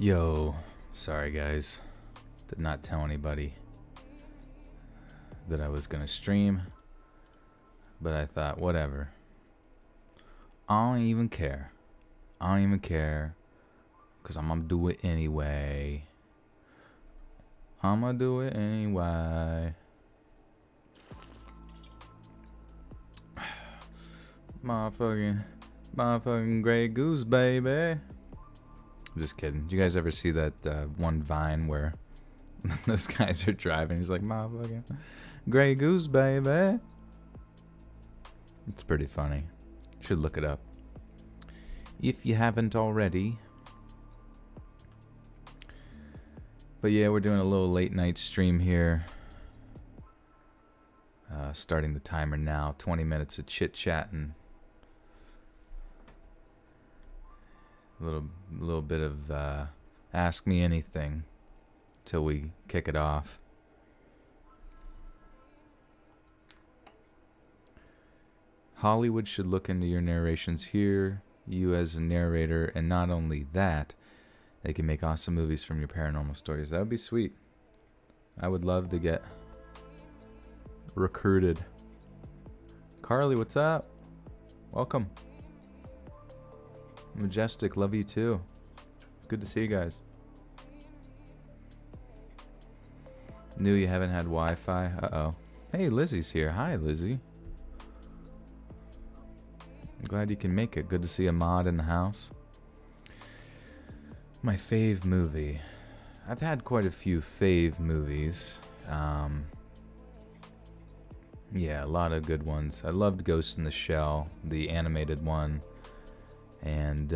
Yo, sorry guys. Did not tell anybody that I was gonna stream, but I thought, whatever. I don't even care. I don't even care, because I'm gonna do it anyway. I'm gonna do it anyway. Motherfucking Grey Goose, baby. I'm just kidding. Did you guys ever see that one Vine where those guys are driving? He's like, motherfucking Grey Goose, baby. It's pretty funny. You should look it up if you haven't already. But yeah, we're doing a little late night stream here. Starting the timer now. 20 minutes of chit-chatting. A little bit of ask me anything till we kick it off. Hollywood should look into your narrations here, you as a narrator, and not only that, they can make awesome movies from your paranormal stories. That would be sweet. I would love to get recruited. Carly, what's up? Welcome. Majestic, love you too. Good to see you guys. Knew you haven't had Wi-Fi. Uh-oh. Hey, Lizzie's here. Hi, Lizzie. I'm glad you can make it. Good to see a mod in the house. My fave movie. I've had quite a few fave movies. Yeah, a lot of good ones. I loved Ghost in the Shell, the animated one. And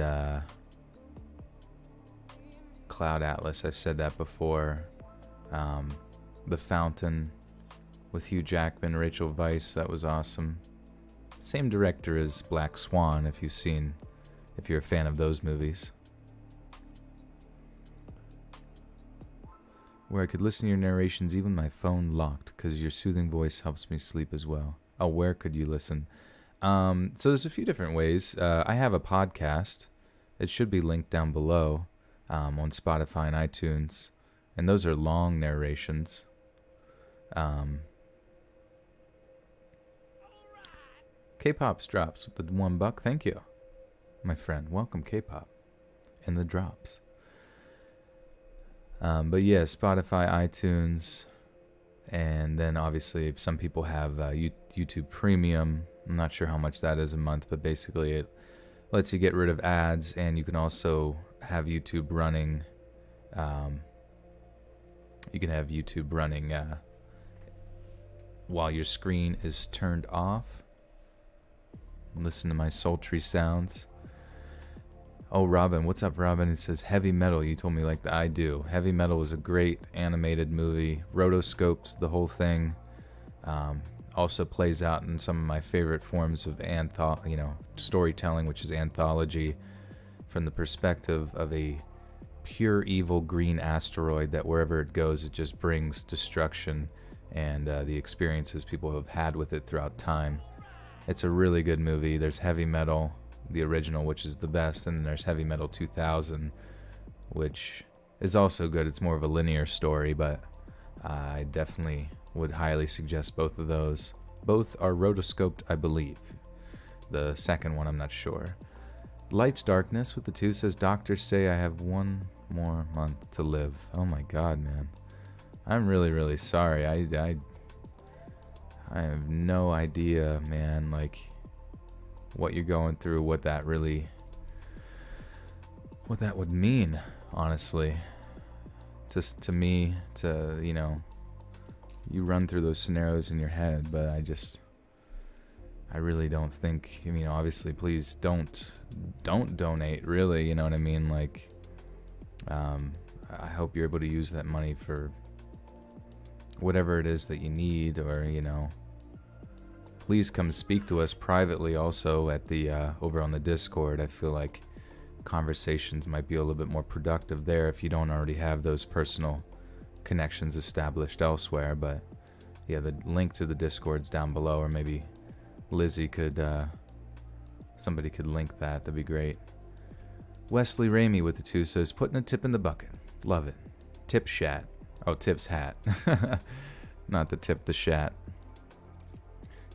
Cloud Atlas, I've said that before. The Fountain with Hugh Jackman, Rachel Weisz, that was awesome. Same director as Black Swan, if you're a fan of those movies. Where I could listen to your narrations even with my phone locked, because your soothing voice helps me sleep as well. Oh, where could you listen? So there's a few different ways. I have a podcast. It should be linked down below on Spotify and iTunes. And those are long narrations. K-Pop's drops with the $1. Thank you, my friend. Welcome, K-Pop. And the drops. But yeah, Spotify, iTunes. And then obviously some people have YouTube Premium. I'm not sure how much that is a month, but basically it lets you get rid of ads, and you can also have YouTube running. You can have YouTube running while your screen is turned off. Listen to my sultry sounds. Oh, Robin, what's up, Robin? It says Heavy Metal. You told me like that. I do. Heavy Metal was a great animated movie. Rotoscopes, the whole thing. Also plays out in some of my favorite forms of storytelling, which is anthology, from the perspective of a pure evil green asteroid that wherever it goes, it just brings destruction and the experiences people have had with it throughout time. It's a really good movie. There's Heavy Metal, the original, which is the best, and then there's Heavy Metal 2000, which is also good. It's more of a linear story, but I definitely would highly suggest both of those. Both are rotoscoped, I believe. The second one, I'm not sure. Lights Darkness with the 2 says, doctors say I have 1 more month to live. Oh my god, man. I'm really, really sorry. I have no idea, man, like what you're going through, what that would mean, honestly. Just to me, you run through those scenarios in your head, but I really don't think, obviously, please don't donate, really, you know what I mean? Like, I hope you're able to use that money for whatever it is that you need, or, please come speak to us privately also at the, over on the Discord. I feel like conversations might be a little bit more productive there if you don't already have those personal connections established elsewhere. But yeah, the link to the Discord's down below, or maybe Lizzie could somebody could link that. That'd be great. Wesley Ramey with the 2 says, putting a tip in the bucket. Love it. Tip shat. Oh, tip's hat. Not the tip, the shat.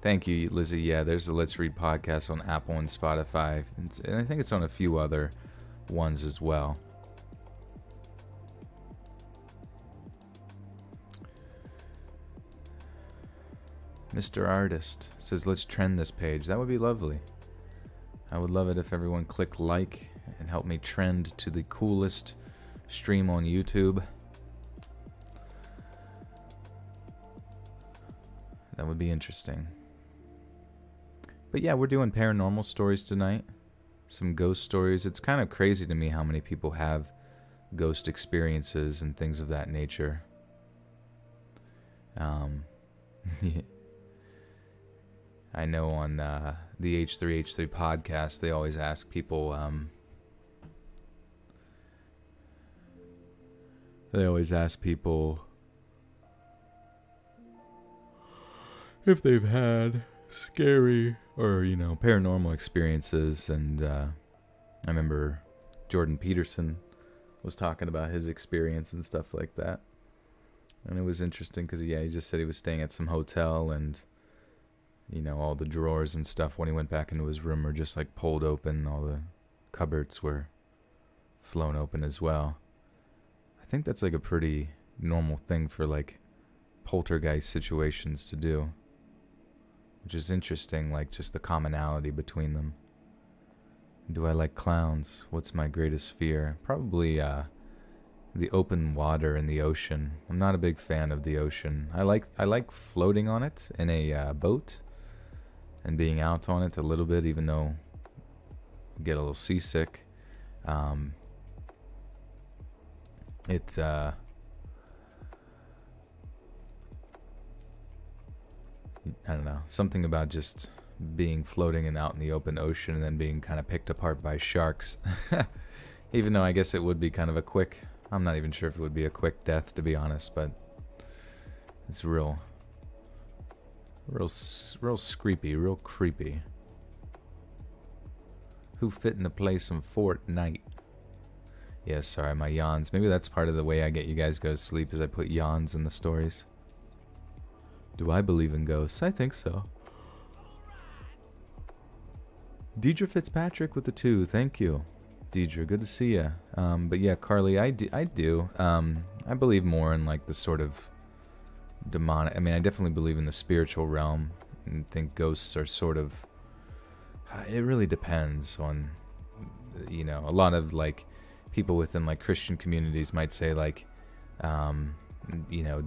Thank you, Lizzie. Yeah, there's the Let's Read podcast on Apple and Spotify. And I think it's on a few other ones as well. Mr. Artist says, let's trend this page. That would be lovely. I would love it if everyone clicked like and helped me trend to the coolest stream on YouTube. That would be interesting. But yeah, we're doing paranormal stories tonight. Some ghost stories. It's kind of crazy to me how many people have ghost experiences and things of that nature. Yeah. I know on the H3H3 podcast, they always ask people, if they've had scary or, paranormal experiences. And I remember Jordan Peterson was talking about his experience and stuff like that. And it was interesting because, he just said he was staying at some hotel and, all the drawers and stuff when he went back into his room were just like pulled open. All the cupboards were flown open as well. I think that's like a pretty normal thing for like poltergeist situations to do, which is interesting, like just the commonality between them. Do I like clowns? What's my greatest fear? Probably the open water in the ocean. I'm not a big fan of the ocean. I like floating on it in a boat and being out on it a little bit, even though I get a little seasick. I don't know, something about just being floating and out in the open ocean and then being kind of picked apart by sharks. Even though I guess it would be kind of a quick, I'm not even sure if it would be a quick death, to be honest, but it's real screepy, real creepy. Who fit into place in Fortnite? Yeah, sorry, my yawns. Maybe that's part of the way I get you guys to go to sleep, is I put yawns in the stories. Do I believe in ghosts? I think so. Deidre Fitzpatrick with the 2. Thank you, Deidre. Good to see you. But yeah, Carly, I do. I believe more in like the sort of demonic. I mean, I definitely believe in the spiritual realm and think ghosts are sort of. It really depends on, a lot of like people within like Christian communities might say like,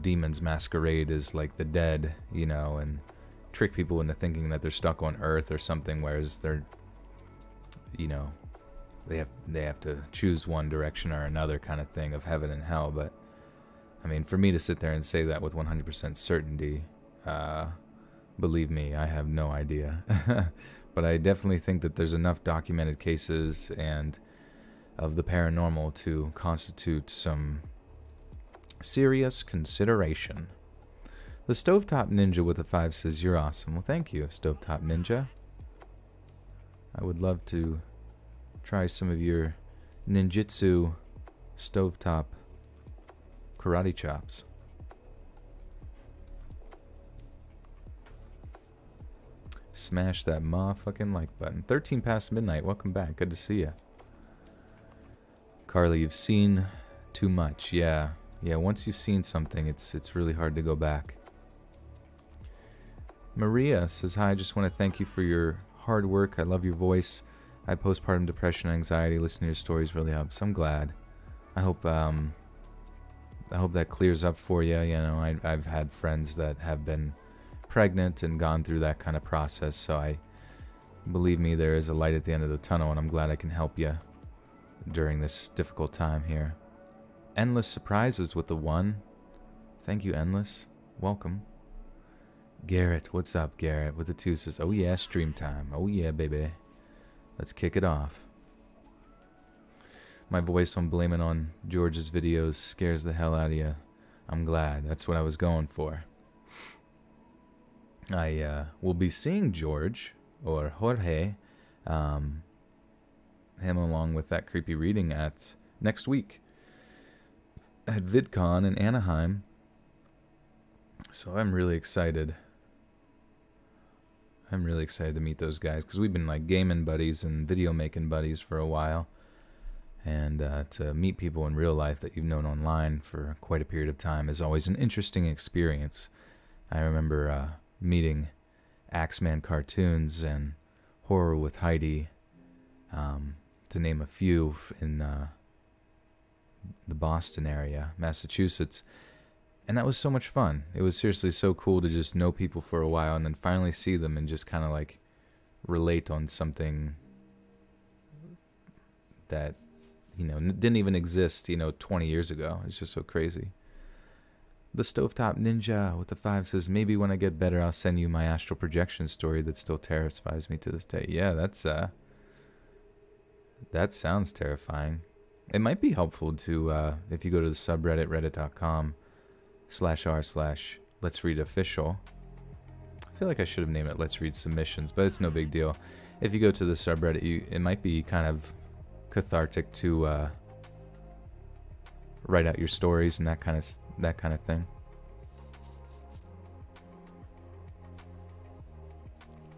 demons masquerade as like the dead, and trick people into thinking that they're stuck on Earth or something, whereas they're, they have to choose one direction or another kind of thing of heaven and hell. But I mean, for me to sit there and say that with 100% certainty, believe me, I have no idea. But I definitely think that there's enough documented cases and of the paranormal to constitute some serious consideration. The Stovetop Ninja with a 5 says, you're awesome. Well, thank you, Stovetop Ninja. I would love to try some of your ninjutsu stovetop karate chops. Smash that motherfucking like button. 13 past midnight. Welcome back. Good to see you. Carly, you've seen too much. Yeah, once you've seen something, it's really hard to go back. Maria says, hi, I just want to thank you for your hard work. I love your voice. I have postpartum depression and anxiety. Listening to your stories really helps. I'm glad. I hope that clears up for you. I've had friends that have been pregnant and gone through that kind of process, so believe me, there is a light at the end of the tunnel, and I'm glad I can help you during this difficult time here. Endless Surprises with the 1. Thank you, Endless. Welcome. Garrett, what's up, Garrett? With the 2 says, oh yeah, stream time. Oh yeah, baby. Let's kick it off. My voice on blaming on George's videos scares the hell out of you. I'm glad. That's what I was going for. I will be seeing George, or Jorge, him along with that creepy reading at next week at VidCon in Anaheim. So I'm really excited. I'm really excited to meet those guys because we've been like gaming buddies and video making buddies for a while. And to meet people in real life that you've known online for quite a period of time is always an interesting experience. I remember meeting Axeman Cartoons and Horror with Heidi, to name a few, in the Boston area, Massachusetts. And that was so much fun. It was seriously so cool to just know people for a while and then finally see them and just kind of like relate on something that, you know, didn't even exist, 20 years ago. It's just so crazy. The Stovetop Ninja with the 5 says, maybe when I get better, I'll send you my astral projection story that still terrifies me to this day. Yeah, that sounds terrifying. It might be helpful to, if you go to the subreddit, reddit.com/r/Let's Read Official. I feel like I should have named it Let's Read Submissions, but it's no big deal. If you go to the subreddit, it might be kind of cathartic to write out your stories and that kind of thing.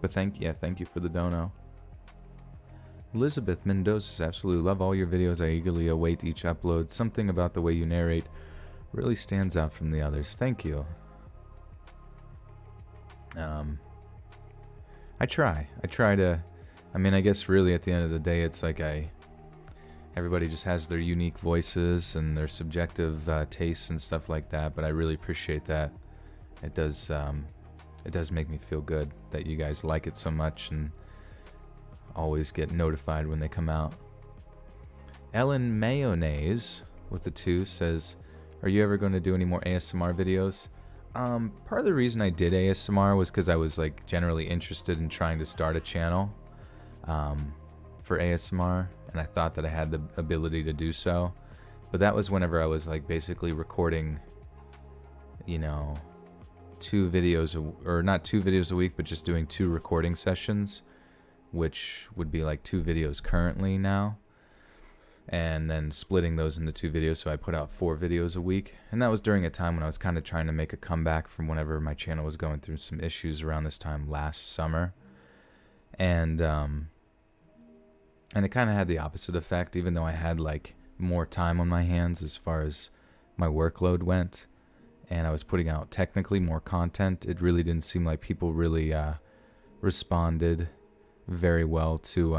But thank you for the dono. Elizabeth Mendoza says, absolutely love all your videos. I eagerly await each upload. Something about the way you narrate really stands out from the others. Thank you. I try to, I guess really at the end of the day, it's like everybody just has their unique voices and their subjective tastes and stuff like that, but I really appreciate that. It does make me feel good that you guys like it so much and always get notified when they come out. Ellen Mayonnaise with the 2 says, are you ever going to do any more ASMR videos? Part of the reason I did ASMR was because I was like generally interested in trying to start a channel for ASMR, and I thought that I had the ability to do so. But that was whenever I was like basically recording, 2 videos, or not 2 videos a week, but just doing 2 recording sessions, which would be like 2 videos currently now, and then splitting those into 2 videos, so I put out 4 videos a week. And that was during a time when I was kind of trying to make a comeback from whenever my channel was going through some issues around this time last summer. And it kind of had the opposite effect, even though I had like more time on my hands as far as my workload went, and I was putting out technically more content. It really didn't seem like people really responded very well to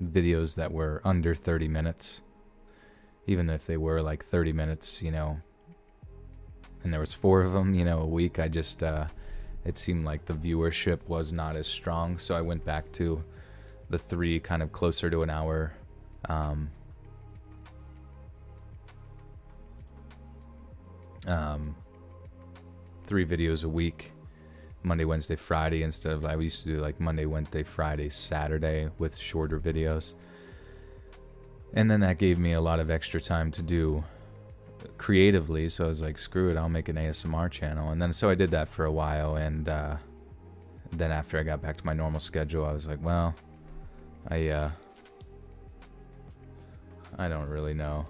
videos that were under 30 minutes. Even if they were like 30 minutes, and there was 4 of them, a week, I just, it seemed like the viewership was not as strong, so I went back to the 3 kind of closer to an hour 3 videos a week, Monday, Wednesday, Friday, instead of, I used to do like Monday, Wednesday, Friday, Saturday with shorter videos. And then that gave me a lot of extra time to do creatively, so I was like, screw it, I'll make an ASMR channel. And then so I did that for a while, and then after I got back to my normal schedule, I was like, well, I don't really know.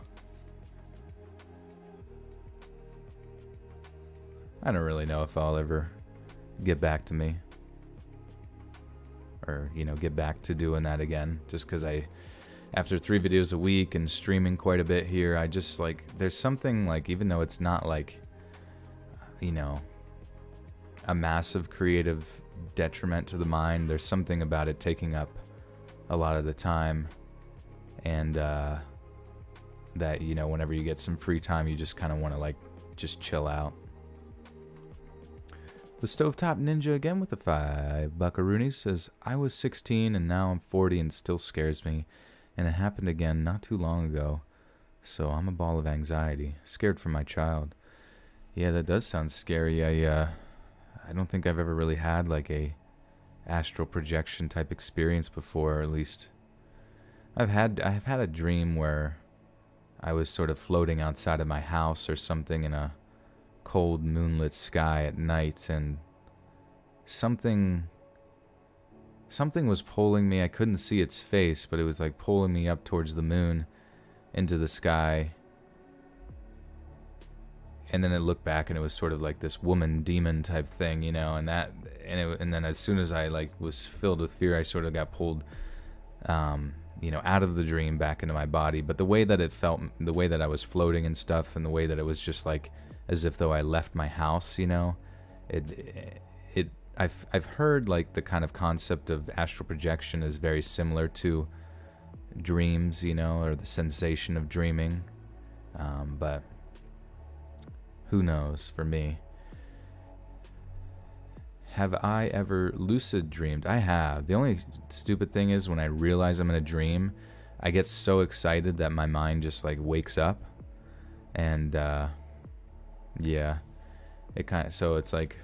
I don't really know if I'll ever get back to me, or get back to doing that again, just because after 3 videos a week and streaming quite a bit here, I just like, there's something like, even though it's not like a massive creative detriment to the mind, there's something about it taking up a lot of the time, and that whenever you get some free time, you just kind of want to like just chill out. The Stovetop Ninja again with the 5 buckaroonies says, I was 16 and now I'm 40 and it still scares me. And it happened again not too long ago. So I'm a ball of anxiety. Scared for my child. Yeah, that does sound scary. I don't think I've ever really had like a astral projection type experience before, or at least I've had a dream where I was sort of floating outside of my house or something in a cold moonlit sky at night, and something something was pulling me. I couldn't see its face, but it was like pulling me up towards the moon into the sky. And then it looked back, and it was sort of like this woman demon type thing, you know, and then as soon as I like was filled with fear, I sort of got pulled, you know, out of the dream back into my body. But the way that it felt, the way that I was floating and stuff, and the way that it was just like as if though I left my house, you know, I've heard like the kind of concept of astral projection is very similar to dreams, you know, or the sensation of dreaming, but who knows for me. Have I ever lucid dreamed? I have. The only stupid thing is when I realize I'm in a dream, I get so excited that my mind just like wakes up. And yeah, it kind of, so it's like,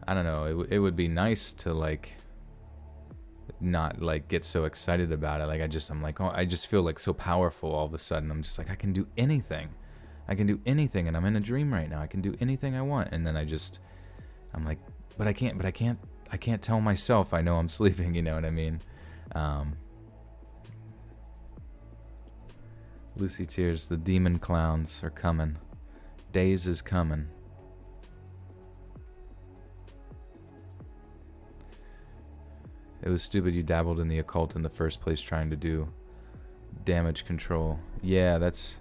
I don't know, it would be nice to like not like get so excited about it. Like I'm like, oh, I just feel like so powerful all of a sudden. I'm just like, I can do anything. I can do anything, and I'm in a dream right now. I can do anything I want. And then I'm like, but I can't tell myself I know I'm sleeping, you know what I mean? Lucy Tears, the demon clowns are coming. Days is coming. It was stupid you dabbled in the occult in the first place trying to do damage control. Yeah, that's...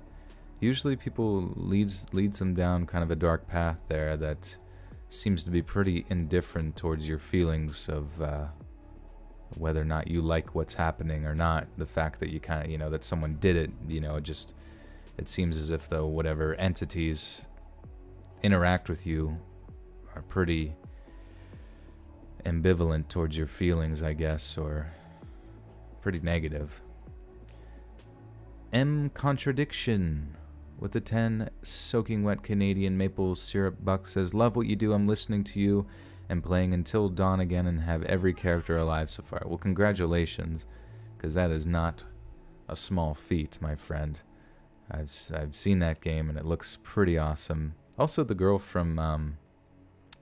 Usually people leads them down kind of a dark path there that seems to be pretty indifferent towards your feelings of whether or not you like what's happening or not. The fact that you kind of, you know, that someone did it, you know, it seems as if though whatever entities interact with you are pretty ambivalent towards your feelings, I guess, or pretty negative. M Contradiction with the 10 soaking wet Canadian maple syrup buck says, love what you do. I'm listening to you and playing Until Dawn again and have every character alive so far. Well, congratulations, because that is not a small feat, my friend. I've seen that game and it looks pretty awesome. Also, the girl from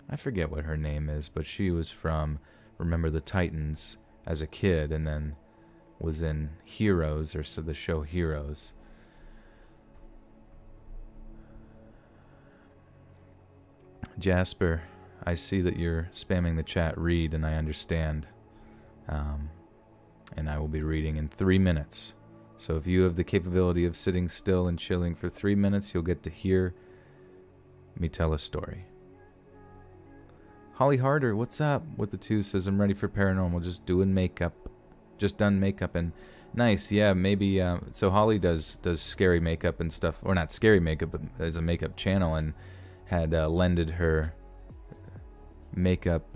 I forget what her name is, but she was from Remember the Titans as a kid and then was in Heroes, or so the show Heroes. Jasper, I see that you're spamming the chat read, and I understand. And I will be reading in 3 minutes. So if you have the capability of sitting still and chilling for 3 minutes, you'll get to hear me tell a story. Holly Harder, what's up? With the 2 says, I'm ready for paranormal, just doing makeup. Just done makeup, and nice, yeah, maybe, so Holly does scary makeup and stuff, or not scary makeup, but as a makeup channel, and had lended her makeup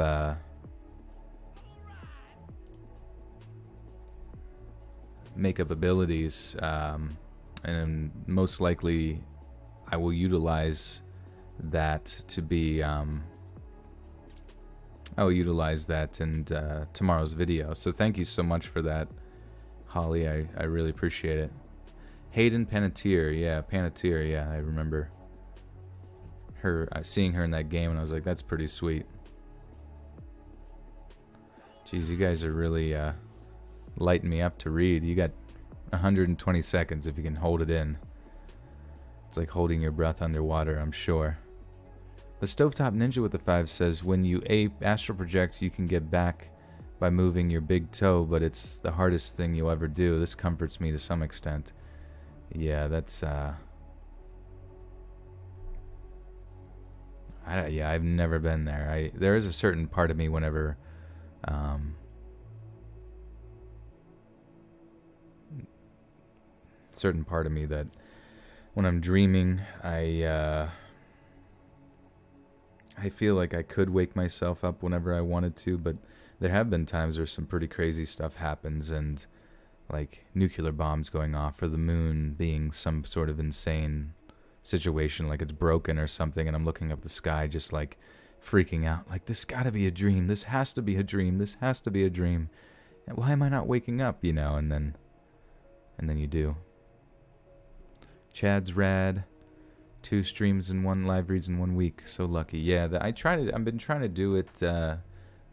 abilities, and most likely I will utilize that to be I will utilize that in tomorrow's video. So thank you so much for that, Holly. I really appreciate it. Hayden Panettiere, yeah, I remember her seeing her in that game, and I was like, that's pretty sweet. Jeez, you guys are really lighting me up to read. You got 120 seconds if you can hold it in. It's like holding your breath underwater, I'm sure. The Stovetop Ninja with the 5 says, when you astral project, you can get back by moving your big toe, but it's the hardest thing you'll ever do. This comforts me to some extent. Yeah, that's yeah, I've never been there. There is a certain part of me whenever certain part of me that when I'm dreaming, I feel like I could wake myself up whenever I wanted to, but there have been times where some pretty crazy stuff happens, and like nuclear bombs going off, or the moon being some sort of insane situation, like it's broken or something, and I'm looking up the sky just like freaking out, like this gotta be a dream, this has to be a dream, this has to be a dream. Why am I not waking up, you know? And then you do. Chad's rad. 2 streams and 1 live reads in 1 week. So lucky. Yeah, I've been trying to do it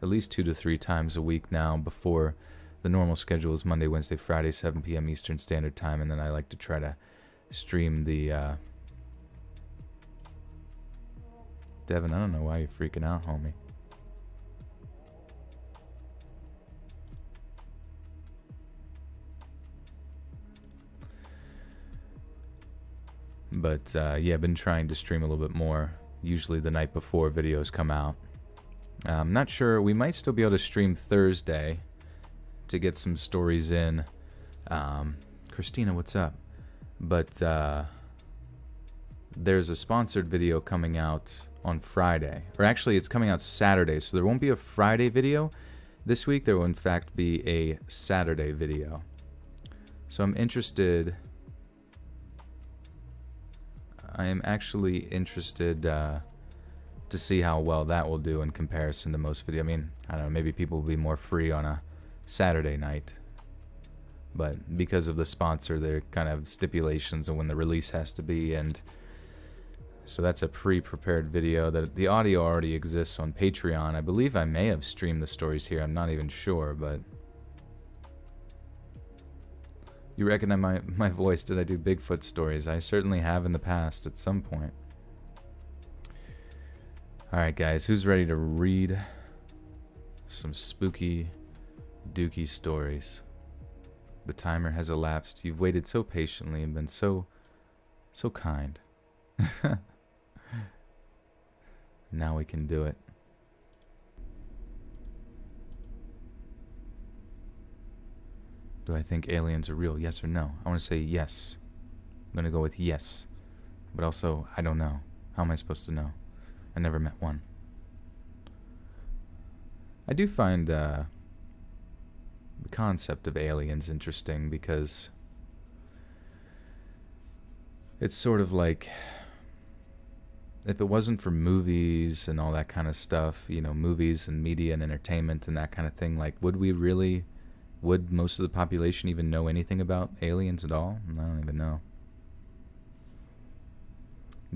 at least 2 to 3 times a week now. Before, the normal schedule is Monday, Wednesday, Friday, 7 p.m. Eastern Standard Time, and then I like to try to stream the Devin, I don't know why you're freaking out, homie. But yeah, I've been trying to stream a little bit more. Usually the night before videos come out. I'm not sure. We might still be able to stream Thursday to get some stories in. Christina, what's up? But there's a sponsored video coming out on Friday. Or actually, it's coming out Saturday, so there won't be a Friday video this week. There will, in fact, be a Saturday video. So I'm interested... I am actually interested to see how well that will do in comparison to most videos. I mean, I don't know, maybe people will be more free on a Saturday night. But because of the sponsor, there are kind of stipulations on when the release has to be, and so that's a pre-prepared video. The audio already exists on Patreon. I believe I may have streamed the stories here. I'm not even sure, but... You recognize my voice. Did I do Bigfoot stories? I certainly have in the past at some point. Alright guys, who's ready to read some spooky, dooky stories? The timer has elapsed. You've waited so patiently and been so kind. Now we can do it. Do I think aliens are real? Yes or no? I want to say yes. I'm going to go with yes. But also, I don't know. How am I supposed to know? I never met one. I do find the concept of aliens interesting because it's sort of like, if it wasn't for movies and all that kind of stuff, you know, movies and media and entertainment and that kind of thing, like, would most of the population even know anything about aliens at all? I don't even know.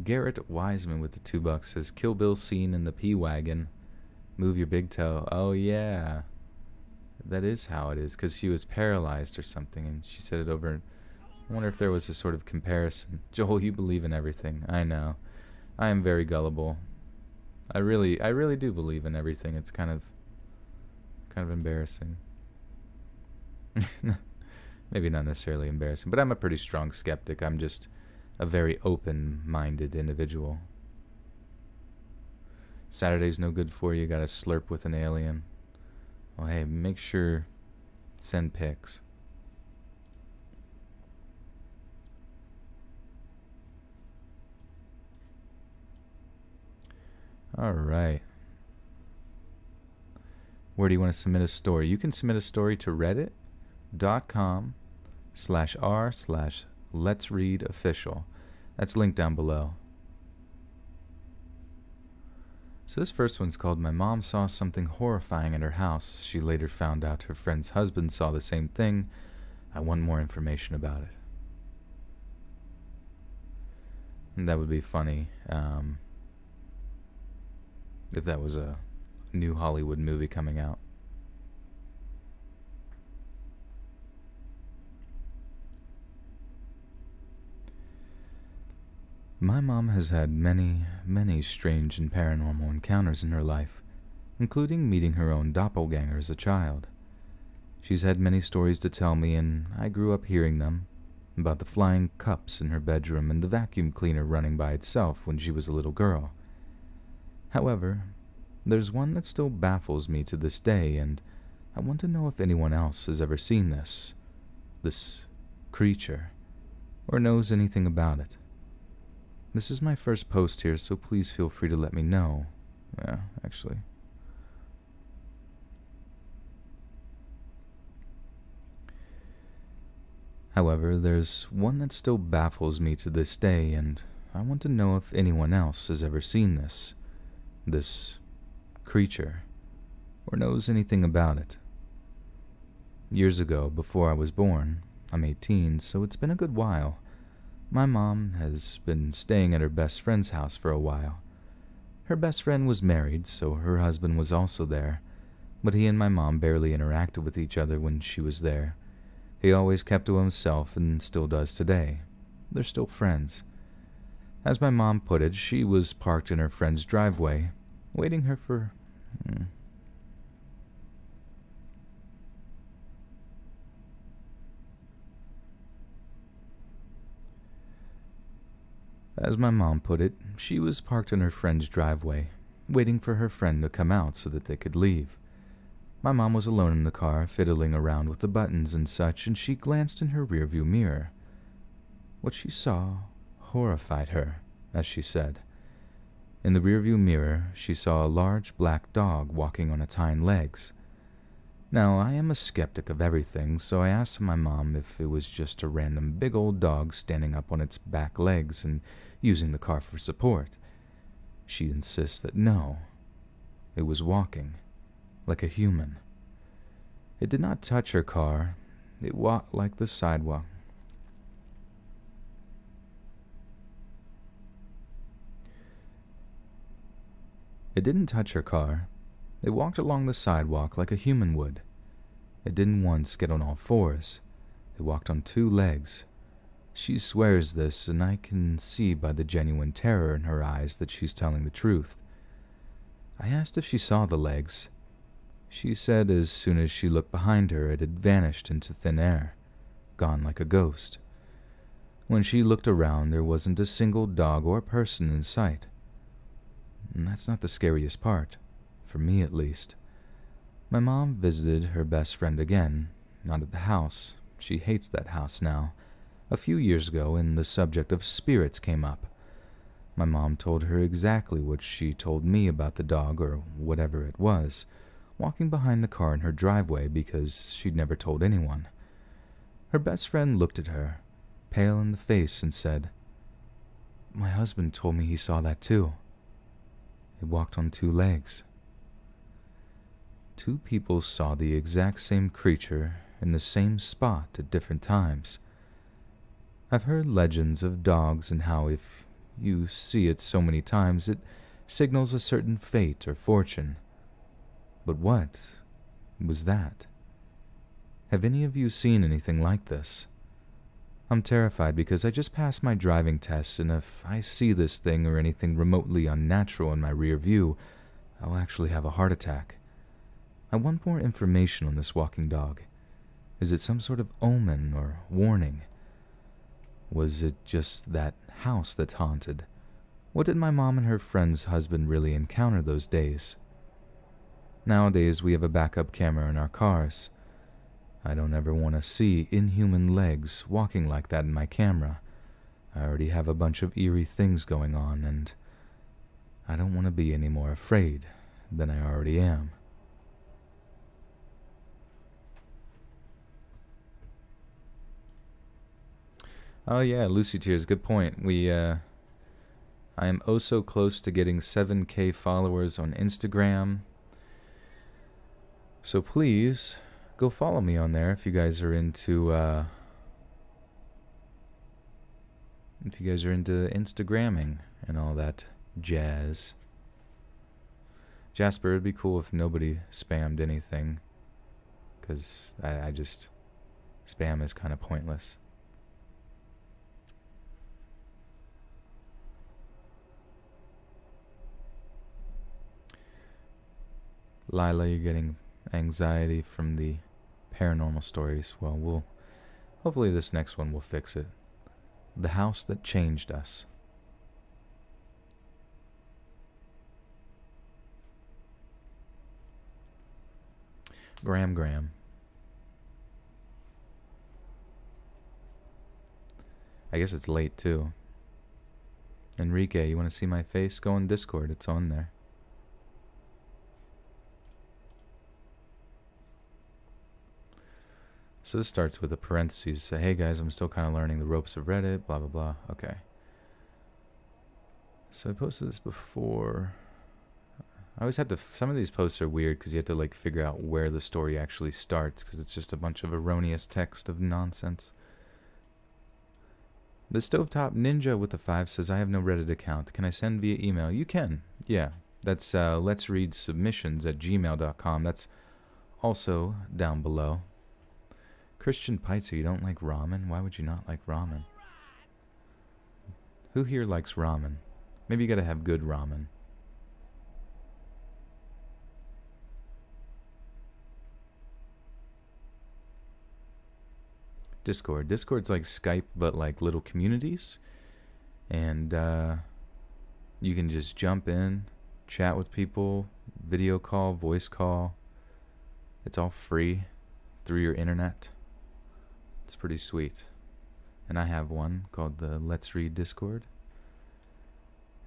Garrett Wiseman with the $2 says, Kill Bill scene in the P-Wagon. Move your big toe. Oh, yeah. That is how it is, because she was paralyzed or something, and she said it over. I wonder if there was a sort of comparison. Joel, you believe in everything. I know. I am very gullible. I really do believe in everything. It's kind of embarrassing. Maybe not necessarily embarrassing, but I'm a pretty strong skeptic. I'm just a very open-minded individual. Saturday's no good for you. Gotta slurp with an alien. Well, hey, make sure send pics. All right. Where do you want to submit a story? You can submit a story to reddit.com/r/letsreadofficial. That's linked down below. So this first one's called My Mom Saw Something Horrifying in Her House. She later found out her friend's husband saw the same thing. I want more information about it. And that would be funny if that was a new Hollywood movie coming out. My mom has had many, many strange and paranormal encounters in her life, including meeting her own doppelganger as a child. She's had many stories to tell me, and I grew up hearing them, about the flying cups in her bedroom and the vacuum cleaner running by itself when she was a little girl. However, there's one that still baffles me to this day, and I want to know if anyone else has ever seen this creature, or knows anything about it. This is my first post here, so please feel free to let me know. Yeah, actually. However, there's one that still baffles me to this day, and I want to know if anyone else has ever seen this creature, or knows anything about it. Years ago, before I was born, I'm 18, so it's been a good while. My mom has been staying at her best friend's house for a while. Her best friend was married, so her husband was also there, but he and my mom barely interacted with each other when she was there. He always kept to himself and still does today. They're still friends. As my mom put it, she was parked in her friend's driveway, waiting her for... As my mom put it, she was parked in her friend's driveway, waiting for her friend to come out so that they could leave. My mom was alone in the car, fiddling around with the buttons and such, and she glanced in her rearview mirror. What she saw horrified her, as she said. In the rearview mirror, she saw a large black dog walking on its hind legs. Now, I am a skeptic of everything, so I asked my mom if it was just a random big old dog standing up on its back legs and using the car for support. She insists that no, it was walking, like a human. It did not touch her car. It walked like the sidewalk. It didn't touch her car. It walked along the sidewalk like a human would. It didn't once get on all fours. It walked on two legs. She swears this, and I can see by the genuine terror in her eyes that she's telling the truth. I asked if she saw the legs. She said as soon as she looked behind her, it had vanished into thin air, gone like a ghost. When she looked around, there wasn't a single dog or person in sight. And that's not the scariest part, for me at least. My mom visited her best friend again, not at the house. She hates that house now. A few years ago, and the subject of spirits came up. My mom told her exactly what she told me about the dog, or whatever it was, walking behind the car in her driveway because she'd never told anyone. Her best friend looked at her, pale in the face, and said, "My husband told me he saw that too. It walked on two legs." Two people saw the exact same creature in the same spot at different times. I've heard legends of dogs and how if you see it so many times, it signals a certain fate or fortune. But what was that? Have any of you seen anything like this? I'm terrified because I just passed my driving test, and if I see this thing or anything remotely unnatural in my rear view, I'll actually have a heart attack. I want more information on this walking dog. Is it some sort of omen or warning? Was it just that house that's haunted? What did my mom and her friend's husband really encounter those days? Nowadays, we have a backup camera in our cars. I don't ever want to see inhuman legs walking like that in my camera. I already have a bunch of eerie things going on, and I don't want to be any more afraid than I already am. Oh yeah, Lucy Tears, good point. I am oh so close to getting 7K followers on Instagram. So please, go follow me on there if you guys are into, Instagramming and all that jazz. Jasper, it'd be cool if nobody spammed anything, because I just, spam is kind of pointless. Lila, you're getting anxiety from the paranormal stories. Well, hopefully this next one will fix it. The house that changed us. Graham. I guess it's late too. Enrique, you want to see my face? Go on Discord, it's on there. So this starts with a parentheses. Say, hey guys, I'm still kind of learning the ropes of Reddit, blah, blah, blah. Okay. So I posted this before. I always had to, some of these posts are weird because you have to like figure out where the story actually starts because it's just a bunch of erroneous text of nonsense. The Stovetop Ninja with the 5 says, I have no Reddit account. Can I send via email? You can. Yeah. That's let's read submissions at gmail.com. That's also down below. Christian Pizza, you don't like ramen? Why would you not like ramen? Who here likes ramen? Maybe you gotta have good ramen. Discord. Discord's like Skype, but like little communities. And you can just jump in, chat with people, video call, voice call. It's all free through your internet. It's pretty sweet. And I have one called the Let's Read Discord.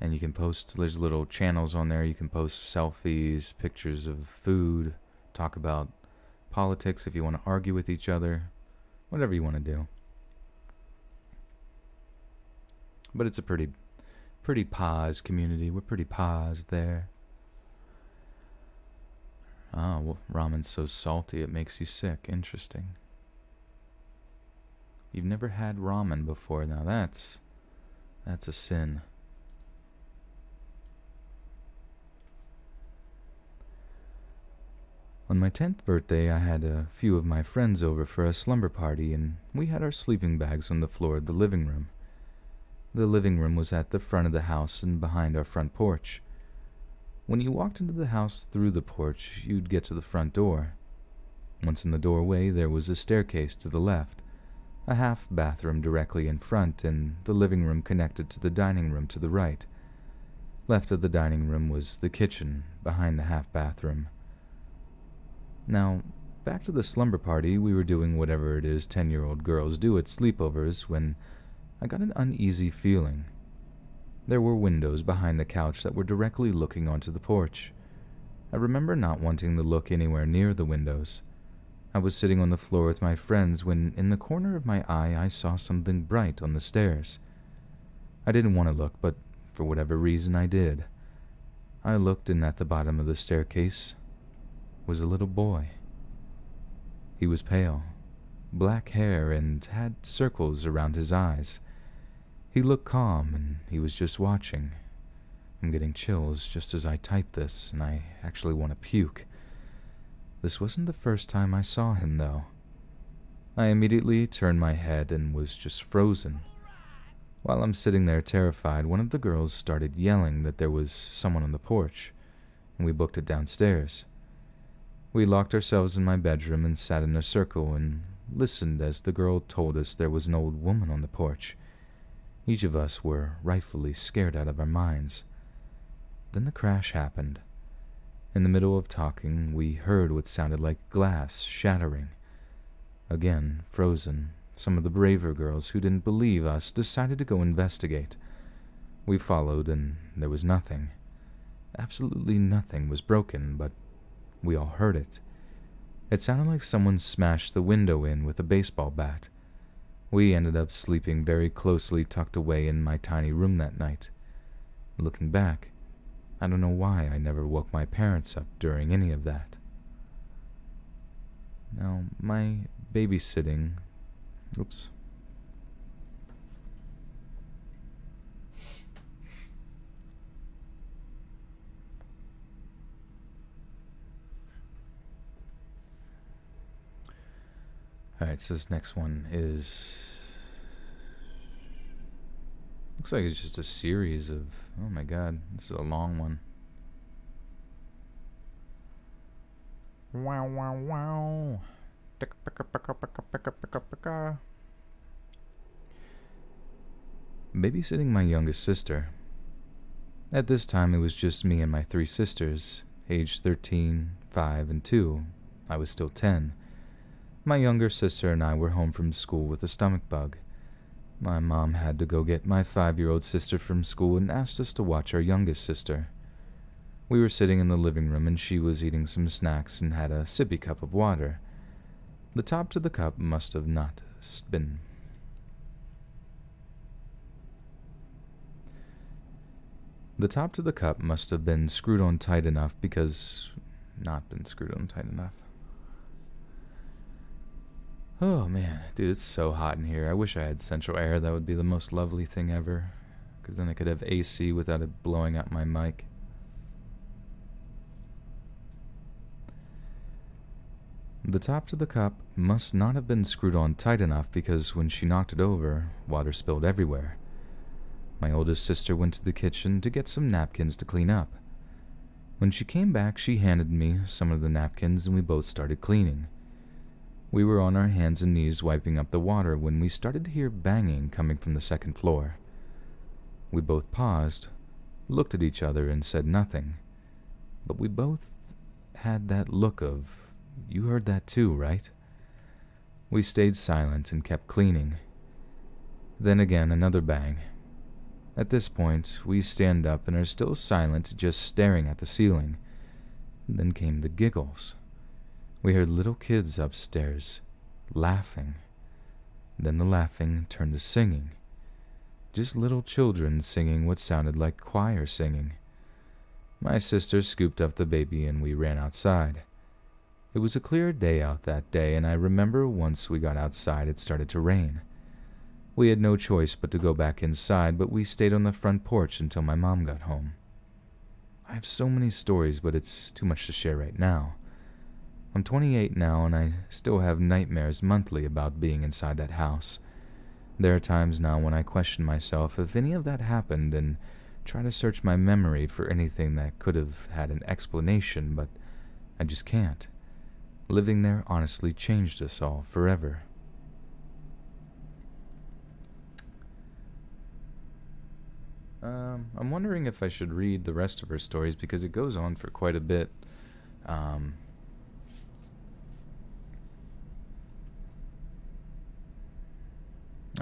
And you can post, there's little channels on there. You can post selfies, pictures of food, talk about politics if you want to argue with each other, whatever you want to do. But it's a pretty pause community. We're pretty paused there. Oh, well, ramen's so salty it makes you sick. Interesting. You've never had ramen before. Now that's a sin. On my 10th birthday, I had a few of my friends over for a slumber party, and we had our sleeping bags on the floor of the living room. The living room was at the front of the house and behind our front porch. When you walked into the house through the porch, you'd get to the front door. Once in the doorway, there was a staircase to the left, a half bathroom directly in front, and the living room connected to the dining room to the right. Left of the dining room was the kitchen, behind the half bathroom. Now, back to the slumber party, we were doing whatever it is 10-year-old girls do at sleepovers when I got an uneasy feeling. There were windows behind the couch that were directly looking onto the porch. I remember not wanting to look anywhere near the windows. I was sitting on the floor with my friends when, in the corner of my eye, I saw something bright on the stairs. I didn't want to look, but for whatever reason I did. I looked, and at the bottom of the staircase was a little boy. He was pale, black hair, and had circles around his eyes. He looked calm, and he was just watching. I'm getting chills just as I type this, and I actually want to puke. This wasn't the first time I saw him, though. I immediately turned my head and was just frozen. While I'm sitting there terrified, one of the girls started yelling that there was someone on the porch, and we booked it downstairs. We locked ourselves in my bedroom and sat in a circle and listened as the girl told us there was an old woman on the porch. Each of us were rightfully scared out of our minds. Then the crash happened. In the middle of talking, we heard what sounded like glass shattering. Again, frozen, some of the braver girls who didn't believe us decided to go investigate. We followed, and there was nothing. Absolutely nothing was broken, but we all heard it. It sounded like someone smashed the window in with a baseball bat. We ended up sleeping very closely tucked away in my tiny room that night. Looking back, I don't know why I never woke my parents up during any of that. Now, my babysitting... Oops. Alright, so this next one is... Looks like it's just a series of... Oh my god, this is a long one. Wow, wow, wow. Babysitting my youngest sister. At this time, it was just me and my 3 sisters, aged 13, 5, and 2. I was still 10. My younger sister and I were home from school with a stomach bug. My mom had to go get my 5-year-old sister from school and asked us to watch our youngest sister. We were sitting in the living room and she was eating some snacks and had a sippy cup of water. The top to the cup must have not been... The top to the cup must have been screwed on tight enough because... Not been screwed on tight enough. Oh man, dude, it's so hot in here. I wish I had central air. That would be the most lovely thing ever. Because then I could have AC without it blowing out my mic. The top to the cup must not have been screwed on tight enough because when she knocked it over, water spilled everywhere. My oldest sister went to the kitchen to get some napkins to clean up. When she came back, she handed me some of the napkins and we both started cleaning. We were on our hands and knees wiping up the water when we started to hear banging coming from the second floor. We both paused, looked at each other and said nothing, but we both had that look of, "You heard that too, right?" We stayed silent and kept cleaning. Then again another bang. At this point, we stand up and are still silent, just staring at the ceiling. Then came the giggles. We heard little kids upstairs, laughing. Then the laughing turned to singing. Just little children singing what sounded like choir singing. My sister scooped up the baby and we ran outside. It was a clear day out that day, and I remember once we got outside it started to rain. We had no choice but to go back inside, but we stayed on the front porch until my mom got home. I have so many stories, but it's too much to share right now. I'm 28 now, and I still have nightmares monthly about being inside that house. There are times now when I question myself if any of that happened and try to search my memory for anything that could have had an explanation, but I just can't. Living there honestly changed us all forever. I'm wondering if I should read the rest of her stories because it goes on for quite a bit. I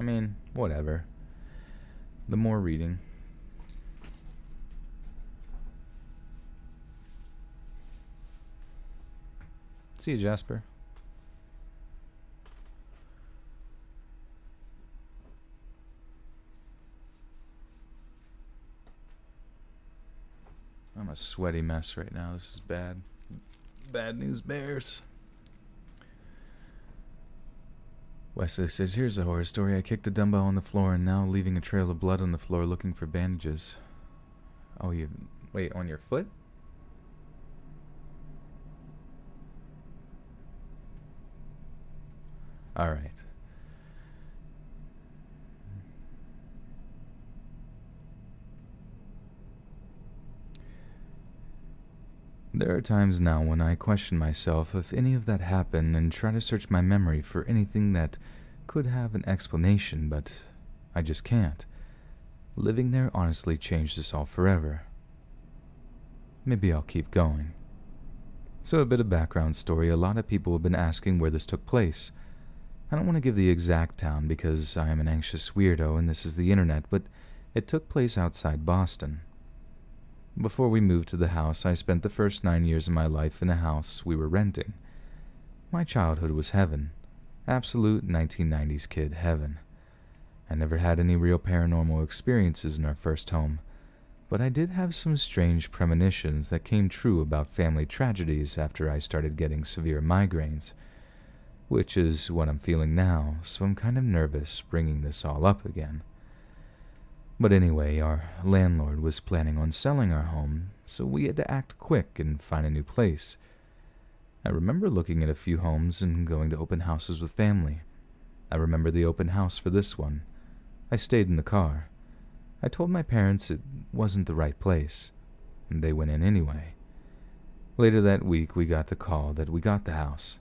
mean, whatever. The more reading. See you, Jasper. I'm a sweaty mess right now. This is bad. Bad news bears. Wesley says, here's a horror story. I kicked a dumbbell on the floor and now leaving a trail of blood on the floor looking for bandages. Oh, you... Wait, on your foot? Alright. There are times now when I question myself if any of that happened and try to search my memory for anything that could have an explanation, but I just can't. Living there honestly changed us all forever. Maybe I'll keep going. So a bit of background story. A lot of people have been asking where this took place. I don't want to give the exact town because I am an anxious weirdo and this is the internet, but it took place outside Boston. Before we moved to the house, I spent the first 9 years of my life in a house we were renting. My childhood was heaven. Absolute 1990s kid heaven. I never had any real paranormal experiences in our first home, but I did have some strange premonitions that came true about family tragedies after I started getting severe migraines, which is what I'm feeling now, so I'm kind of nervous bringing this all up again. But anyway, our landlord was planning on selling our home, so we had to act quick and find a new place. I remember looking at a few homes and going to open houses with family. I remember the open house for this one. I stayed in the car. I told my parents it wasn't the right place, and they went in anyway. Later that week, we got the call that we got the house.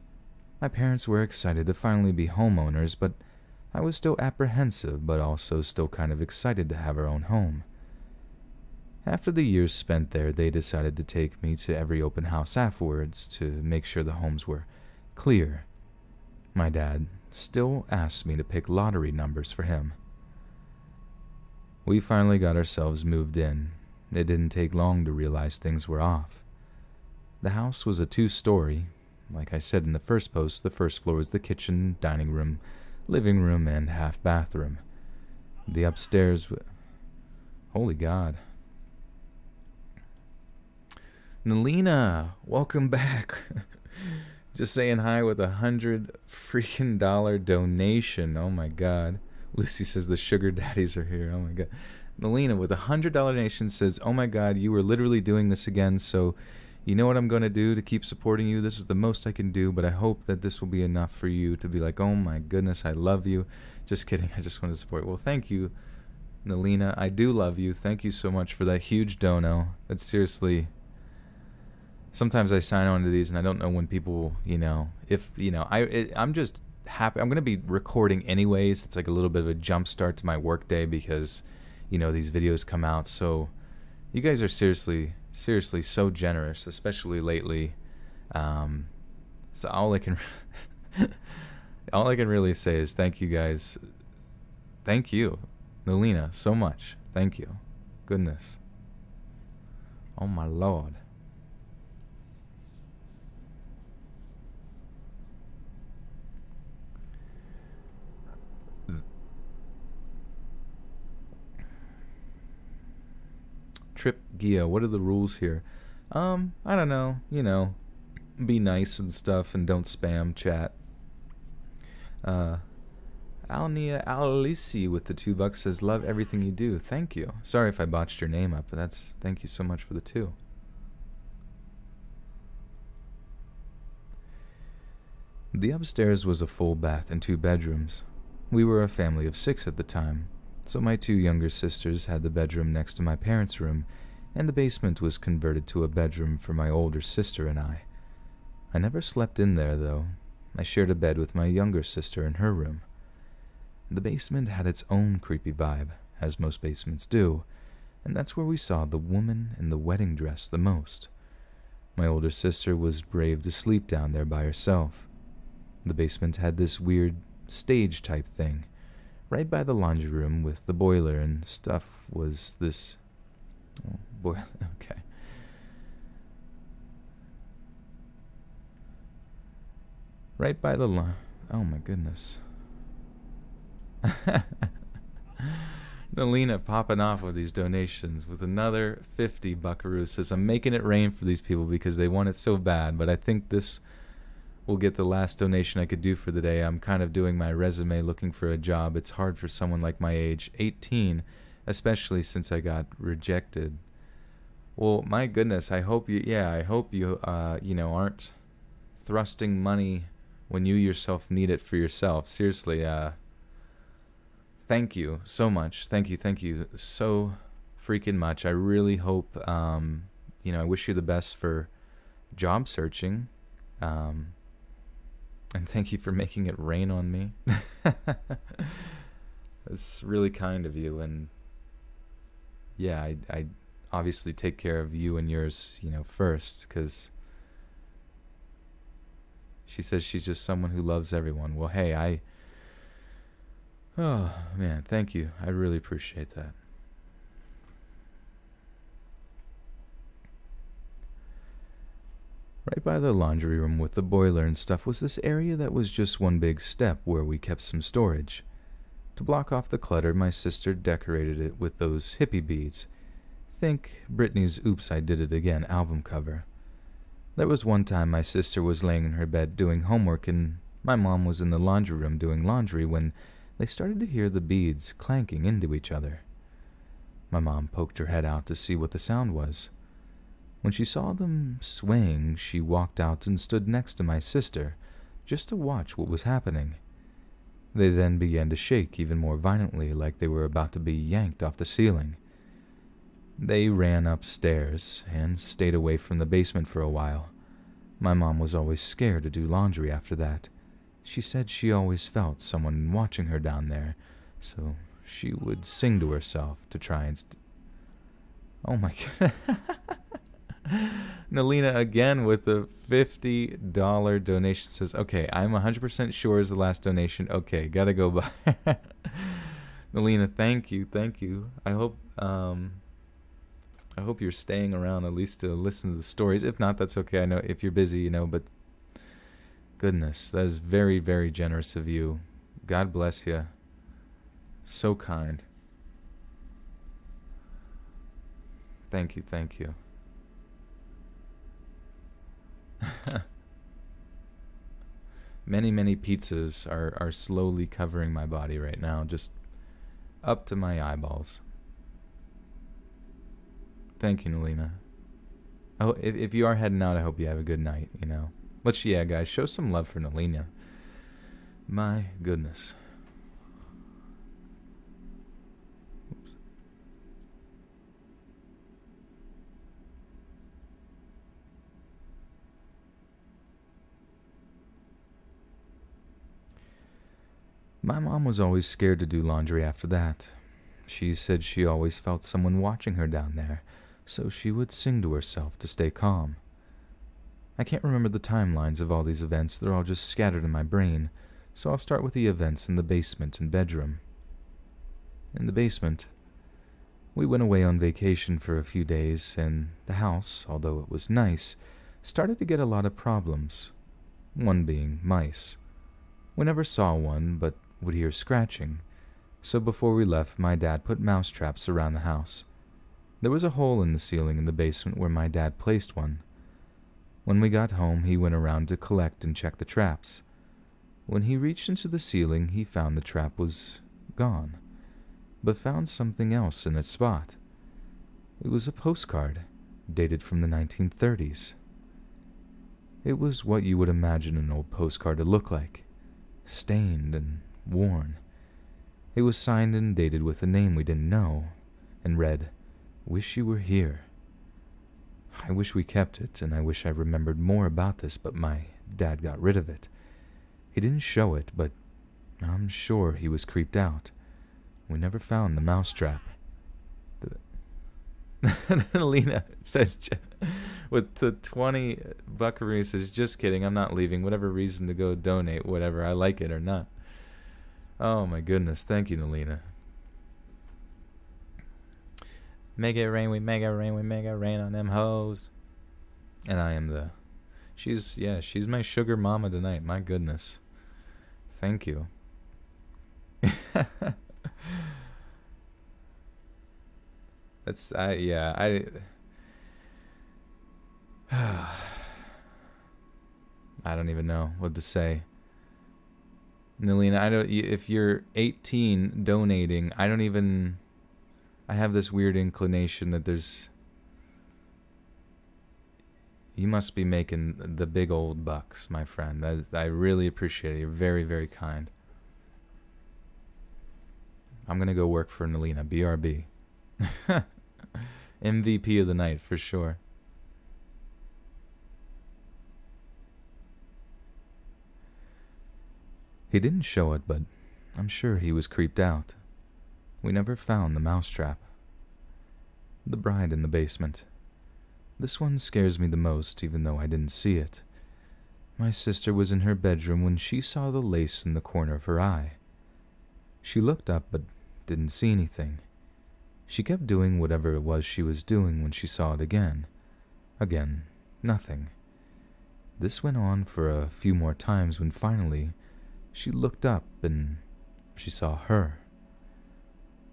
My parents were excited to finally be homeowners, but I was still apprehensive, but also still kind of excited to have our own home. After the years spent there, they decided to take me to every open house afterwards to make sure the homes were clear. My dad still asked me to pick lottery numbers for him. We finally got ourselves moved in. It didn't take long to realize things were off. The house was a 2-story. Like I said in the first post, the first floor was the kitchen, dining room, living room, and half bathroom. The upstairs... Holy God. Nalina, welcome back. Just saying hi with $100 freaking donation. Oh my God. Lucy says the sugar daddies are here. Oh my God. Nalina with $100 donation says, oh my God, you were literally doing this again, so You know what I'm going to do to keep supporting you? This is the most I can do, but I hope that this will be enough for you to be like, oh my goodness, I love you. Just kidding. I just want to support. Well, thank you, Nalina. I do love you. Thank you so much for that huge dono. That's seriously... Sometimes I sign on to these and I don't know when people, I'm just happy. I'm going to be recording anyways. It's like a little bit of a jump start to my work day because, these videos come out. So you guys are seriously so generous, especially lately. So all I can really say is thank you guys. Thank you, Nalina, so much. Thank you. Goodness. Oh my Lord. Trip Gia, what are the rules here? I don't know, be nice and stuff and don't spam chat. Alnia Alisi with the $2 says, love everything you do. Thank you. Sorry if I botched your name up, but thank you so much for the 2. The upstairs was a full bath and 2 bedrooms. We were a family of 6 at the time, so my 2 younger sisters had the bedroom next to my parents' room, and the basement was converted to a bedroom for my older sister and I. I never slept in there, though. I shared a bed with my younger sister in her room. The basement had its own creepy vibe, as most basements do, and that's where we saw the woman in the wedding dress the most. My older sister was brave to sleep down there by herself. The basement had this weird stage-type thing. Right by the laundry room with the boiler and stuff was this... Oh, boy, okay. Right by the oh my goodness. Nalina popping off with these donations with another 50 buckaroos. Says, I'm making it rain for these people because they want it so bad, but I think this will get the last donation I could do for the day. I'm kind of doing my resume looking for a job. It's hard for someone like my age, 18, especially since I got rejected. Well, my goodness, I hope you aren't thrusting money when you yourself need it for yourself. Seriously, thank you so much. Thank you so freaking much. I really hope, I wish you the best for job searching. And thank you for making it rain on me. It's really kind of you. And yeah, I obviously take care of you and yours, first, because she says she's just someone who loves everyone. Well, hey, oh, man, thank you. I really appreciate that. Right by the laundry room with the boiler and stuff was this area that was just one big step where we kept some storage. To block off the clutter, my sister decorated it with those hippie beads. Think Britney's Oops, I Did It Again album cover. There was one time my sister was laying in her bed doing homework and my mom was in the laundry room doing laundry when they started to hear the beads clanking into each other. My mom poked her head out to see what the sound was. When she saw them swaying, she walked out and stood next to my sister, just to watch what was happening. They then began to shake even more violently, like they were about to be yanked off the ceiling. They ran upstairs and stayed away from the basement for a while. My mom was always scared to do laundry after that. She said she always felt someone watching her down there, so she would sing to herself to try and... Oh my God. Nalina again with the $50 donation says, okay, I'm 100% sure is the last donation. Okay, gotta go by. Nalina, thank you. I hope you're staying around at least to listen to the stories. If not, that's okay. I know if you're busy, but goodness, that is very, very generous of you. God bless you. So kind. Thank you. Many pizzas are slowly covering my body right now, just up to my eyeballs. Thank you, Nalina. Oh, if you are heading out, I hope you have a good night, you know. Yeah, guys, show some love for Nalina. My goodness. Oops. My mom was always scared to do laundry after that. She said she always felt someone watching her down there, so she would sing to herself to stay calm. I can't remember the timelines of all these events, they're all just scattered in my brain, so I'll start with the events in the basement and bedroom. In the basement, we went away on vacation for a few days, and the house, although it was nice, started to get a lot of problems. One being mice. We never saw one, but would hear scratching, so before we left, my dad put mouse traps around the house. There was a hole in the ceiling in the basement where my dad placed one. When we got home, he went around to collect and check the traps. When he reached into the ceiling, he found the trap was gone, but found something else in its spot. It was a postcard, dated from the 1930s. It was what you would imagine an old postcard to look like, stained and worn. It was signed and dated with a name we didn't know, and read, "Wish you were here." I wish we kept it, and I wish I remembered more about this, but my dad got rid of it. He didn't show it, but I'm sure he was creeped out. We never found the mousetrap. Alina says, with the 20 buckaroo, says, just kidding, I'm not leaving. Whatever reason to go donate, whatever, I like it or not. Oh my goodness, thank you, Nalina. Make it rain, we make it rain, we make it rain on them hoes. And I am she's my sugar mama tonight, my goodness. Thank you. I don't even know what to say. Nalina, if you're 18 donating, I have this weird inclination that you must be making the big old bucks, my friend. I really appreciate it. You're very, very kind. I'm going to go work for Nalina, BRB. MVP of the night, for sure. He didn't show it, but I'm sure he was creeped out. We never found the mousetrap. The bride in the basement. This one scares me the most, even though I didn't see it. My sister was in her bedroom when she saw the lace in the corner of her eye. She looked up, but didn't see anything. She kept doing whatever it was she was doing when she saw it again. Again, nothing. This went on for a few more times when finally she looked up and she saw her.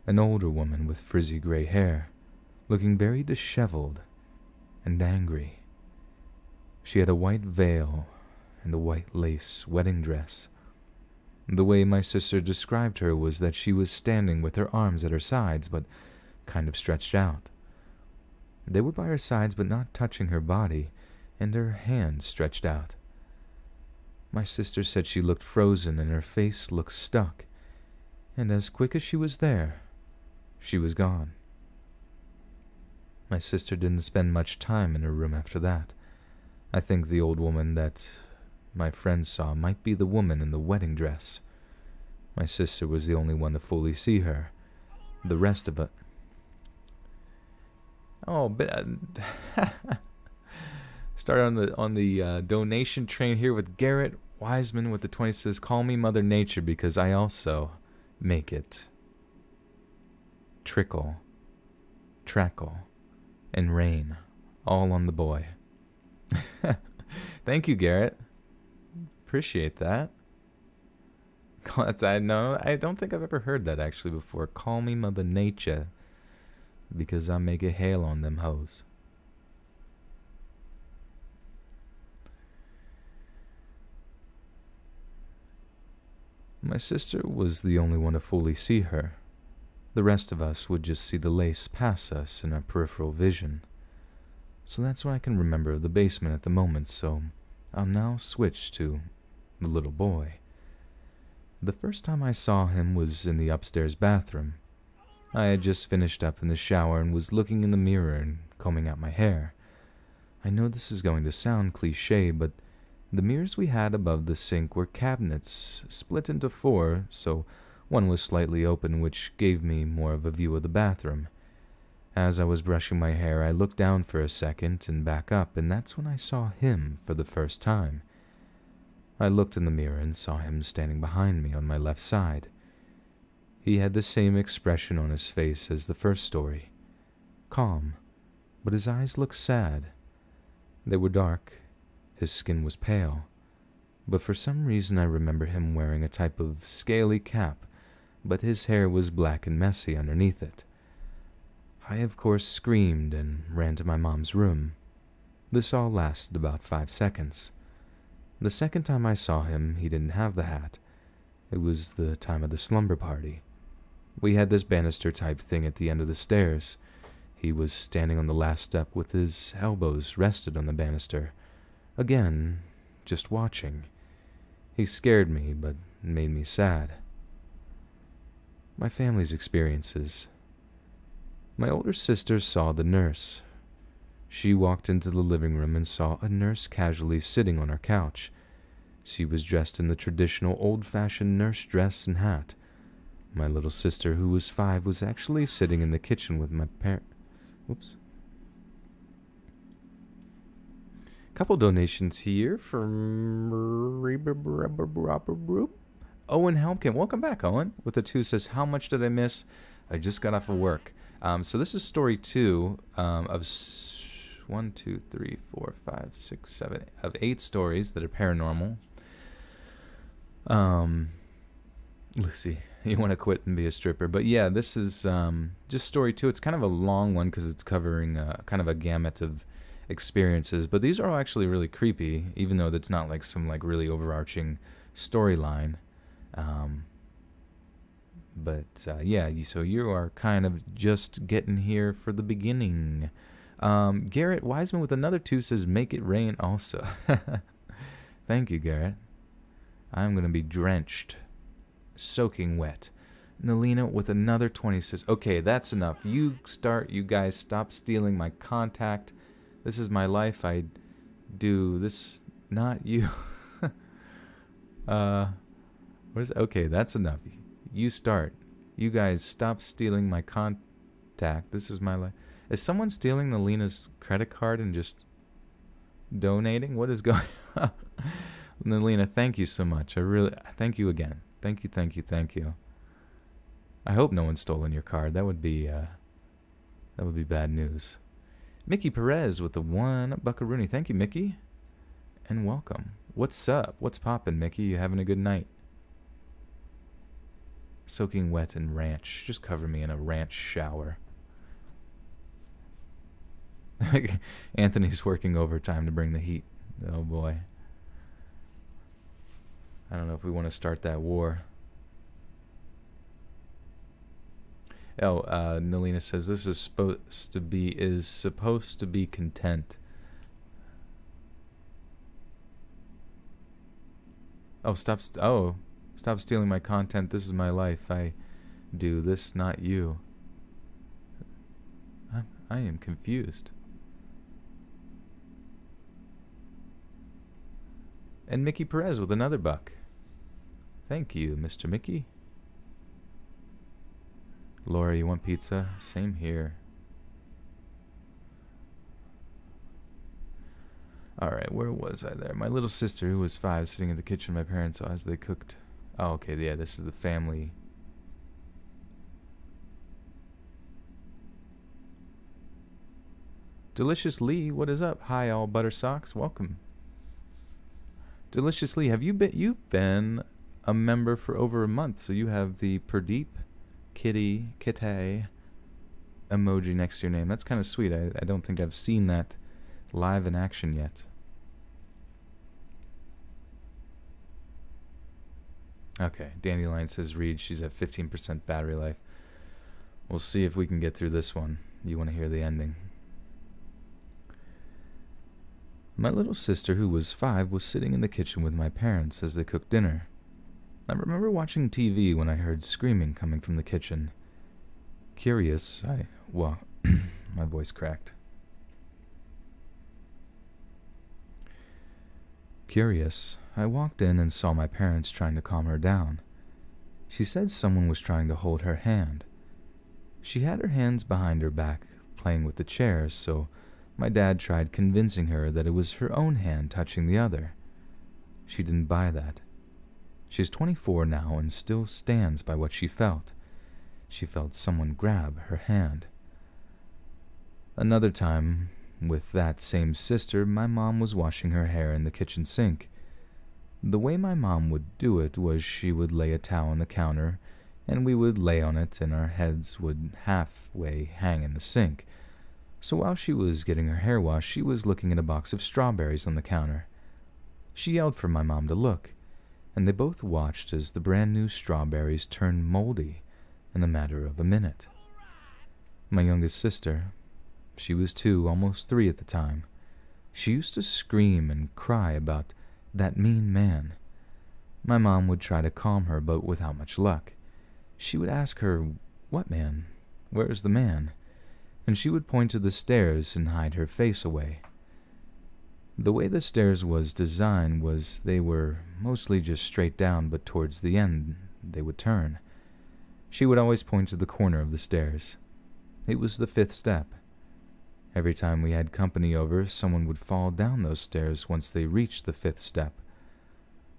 An older woman with frizzy gray hair, looking very disheveled and angry. She had a white veil and a white lace wedding dress. The way my sister described her was that she was standing with her arms at her sides, but kind of stretched out. They were by her sides but not touching her body, and her hands stretched out. My sister said she looked frozen and her face looked stuck, and as quick as she was there, she was gone. My sister didn't spend much time in her room after that. I think the old woman that my friend saw might be the woman in the wedding dress. My sister was the only one to fully see her. The rest of it... Oh, but start on the donation train here with Garrett Wiseman with the 20 says, "Call me Mother Nature because I also make it trickle, trackle, and rain, all on the boy." Thank you, Garrett. Appreciate that. I don't think I've ever heard that actually before. Call me Mother Nature because I make it hail on them hoes. My sister was the only one to fully see her. The rest of us would just see the lace pass us in our peripheral vision. So that's what I can remember of the basement at the moment, so I'll now switch to the little boy. The first time I saw him was in the upstairs bathroom. I had just finished up in the shower and was looking in the mirror and combing out my hair. I know this is going to sound cliche, but the mirrors we had above the sink were cabinets, split into 4, so one was slightly open, which gave me more of a view of the bathroom. As I was brushing my hair, I looked down for a second and back up, and that's when I saw him for the first time. I looked in the mirror and saw him standing behind me on my left side. He had the same expression on his face as the first story. Calm, but his eyes looked sad. They were dark. His skin was pale. But for some reason I remember him wearing a type of scaly cap, but his hair was black and messy underneath it. I, of course, screamed and ran to my mom's room. This all lasted about 5 seconds. The second time I saw him, he didn't have the hat. It was the time of the slumber party. We had this banister-type thing at the end of the stairs. He was standing on the last step with his elbows rested on the banister. Again, just watching. He scared me, but made me sad. My family's experiences. My older sister saw the nurse. She walked into the living room and saw a nurse casually sitting on her couch. She was dressed in the traditional old-fashioned nurse dress and hat. My little sister, who was 5, was actually sitting in the kitchen with my parents. Whoops. Couple donations here from Owen Helmkin. Welcome back, Owen. With the 2 says, how much did I miss? I just got off of work. So this is story 2 of 1, 2, 3, 4, 5, 6, 7 of 8 stories that are paranormal. Lucy, you want to quit and be a stripper. But yeah, this is just story 2. It's kind of a long one because it's covering kind of a gamut of experiences. But these are all actually really creepy, even though it's not like some like really overarching storyline. Yeah, so you are kind of just getting here for the beginning. Garrett Wiseman with another 2 says, make it rain also. Thank you, Garrett. I'm going to be drenched, soaking wet. Nalina with another 20 says, okay, that's enough. You guys stop stealing my contact. This is my life. I do this, not you. Okay, that's enough. You start. You guys stop stealing my contact. This is my life. Is someone stealing Nalina's credit card and just donating? What is going on? Nalina, thank you so much. Thank you again. Thank you. I hope no one's stolen your card. That would be bad news. Mickey Perez with the 1 buckaroonie. Thank you, Mickey. And welcome. What's up? What's poppin', Mickey? You having a good night? Soaking wet in ranch. Just cover me in a ranch shower. Anthony's working overtime to bring the heat. Oh boy. I don't know if we want to start that war. Oh, Nalina says this is supposed to be content. Oh, stop stealing my content. This is my life. I do this, not you. I am confused. And Mickey Perez with another buck. Thank you, Mr. Mickey. Laura, you want pizza? Same here. Alright, where was I there? My little sister, who was 5, sitting in the kitchen my parents saw as they cooked. Oh, okay, yeah, this is the family. Delicious Lee, what is up? Hi, all butter socks. Welcome. Delicious Lee, you've been a member for over a month, so you have the Pradeep kitty emoji next to your name. That's kind of sweet. I don't think I've seen that live in action yet. Okay, Dandelion says Reed, she's at 15% battery life. We'll see if we can get through this one. You want to hear the ending. My little sister, who was 5, was sitting in the kitchen with my parents as they cooked dinner. I remember watching TV when I heard screaming coming from the kitchen. Curious, my voice cracked. Curious, I walked in and saw my parents trying to calm her down. She said someone was trying to hold her hand. She had her hands behind her back, playing with the chairs, so my dad tried convincing her that it was her own hand touching the other. She didn't buy that. She's 24 now and still stands by what she felt. She felt someone grab her hand. Another time, with that same sister, my mom was washing her hair in the kitchen sink. The way my mom would do it was she would lay a towel on the counter, and we would lay on it, and our heads would halfway hang in the sink. So while she was getting her hair washed, she was looking at a box of strawberries on the counter. She yelled for my mom to look, and they both watched as the brand new strawberries turned moldy in a matter of a minute. My youngest sister, she was 2, almost 3 at the time. She used to scream and cry about that mean man. My mom would try to calm her, but without much luck. She would ask her, "What man? Where is the man?" And she would point to the stairs and hide her face away. The way the stairs was designed was they were mostly just straight down, but towards the end they would turn. She would always point to the corner of the stairs. It was the 5th step. Every time we had company over, someone would fall down those stairs once they reached the 5th step.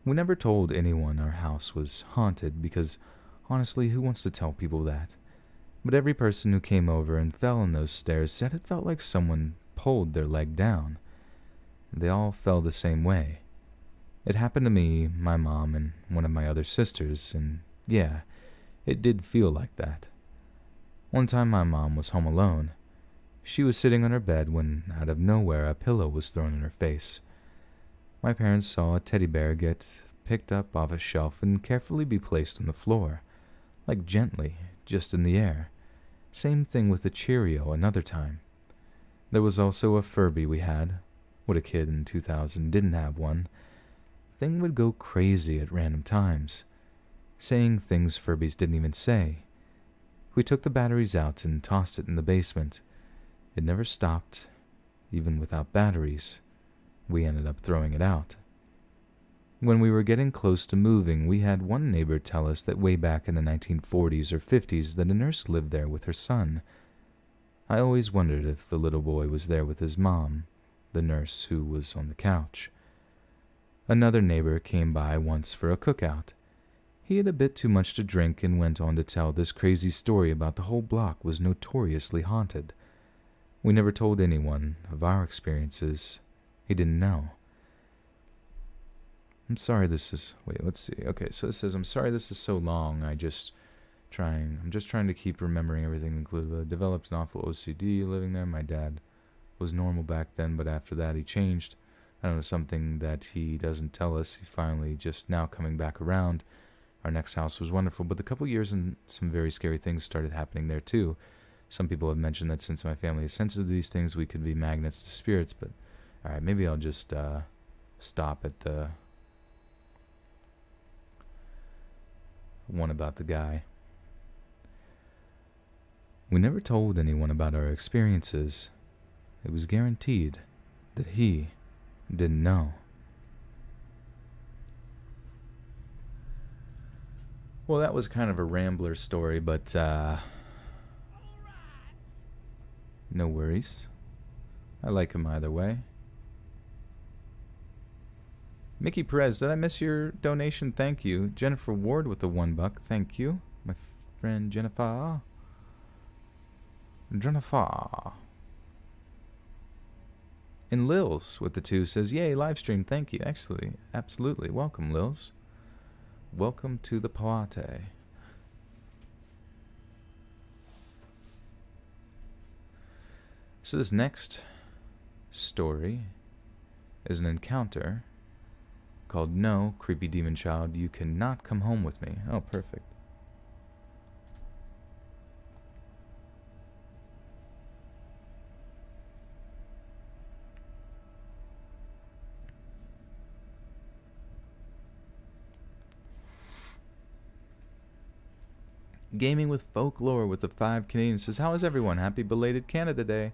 We never told anyone our house was haunted because, honestly, who wants to tell people that? But every person who came over and fell on those stairs said it felt like someone pulled their leg down. They all fell the same way. It happened to me, my mom, and one of my other sisters, and yeah, it did feel like that. One time my mom was home alone. She was sitting on her bed when, out of nowhere, a pillow was thrown in her face. My parents saw a teddy bear get picked up off a shelf and carefully be placed on the floor, like gently, just in the air. Same thing with a Cheerio another time. There was also a Furby we had. What a kid in 2000 didn't have one. Thing would go crazy at random times, saying things Furbies didn't even say. We took the batteries out and tossed it in the basement. It never stopped, even without batteries. We ended up throwing it out. When we were getting close to moving, we had one neighbor tell us that way back in the 1940s or 50s that a nurse lived there with her son. I always wondered if the little boy was there with his mom, the nurse who was on the couch. Another neighbor came by once for a cookout. He had a bit too much to drink and went on to tell this crazy story about the whole block was notoriously haunted. We never told anyone of our experiences. He didn't know. I'm sorry this is... Wait, let's see. Okay, so it says, I'm sorry this is so long. I'm just trying to keep remembering everything included. Developed an awful OCD living there. My dad was normal back then, but after that he changed. I don't know, something that he doesn't tell us. He finally just now coming back around. Our next house was wonderful, but a couple years and some very scary things started happening there too. Some people have mentioned that since my family is sensitive to these things, we could be magnets to spirits, but alright, maybe I'll just stop at the one about the guy. We never told anyone about our experiences. It was guaranteed that he didn't know. Well, that was kind of a rambler story, but no worries. I like him either way. Mickey Perez, did I miss your donation? Thank you. Jennifer Ward with the $1. Thank you. My friend Jennifer. And Lils with the 2 says, yay, live stream. Thank you. Actually, absolutely. Welcome, Lils. Welcome to the party. So this next story is an encounter called No, Creepy Demon Child, You Cannot Come Home With Me. Oh, perfect. Gaming with Folklore with the 5 Canadian says, how is everyone? Happy belated Canada Day.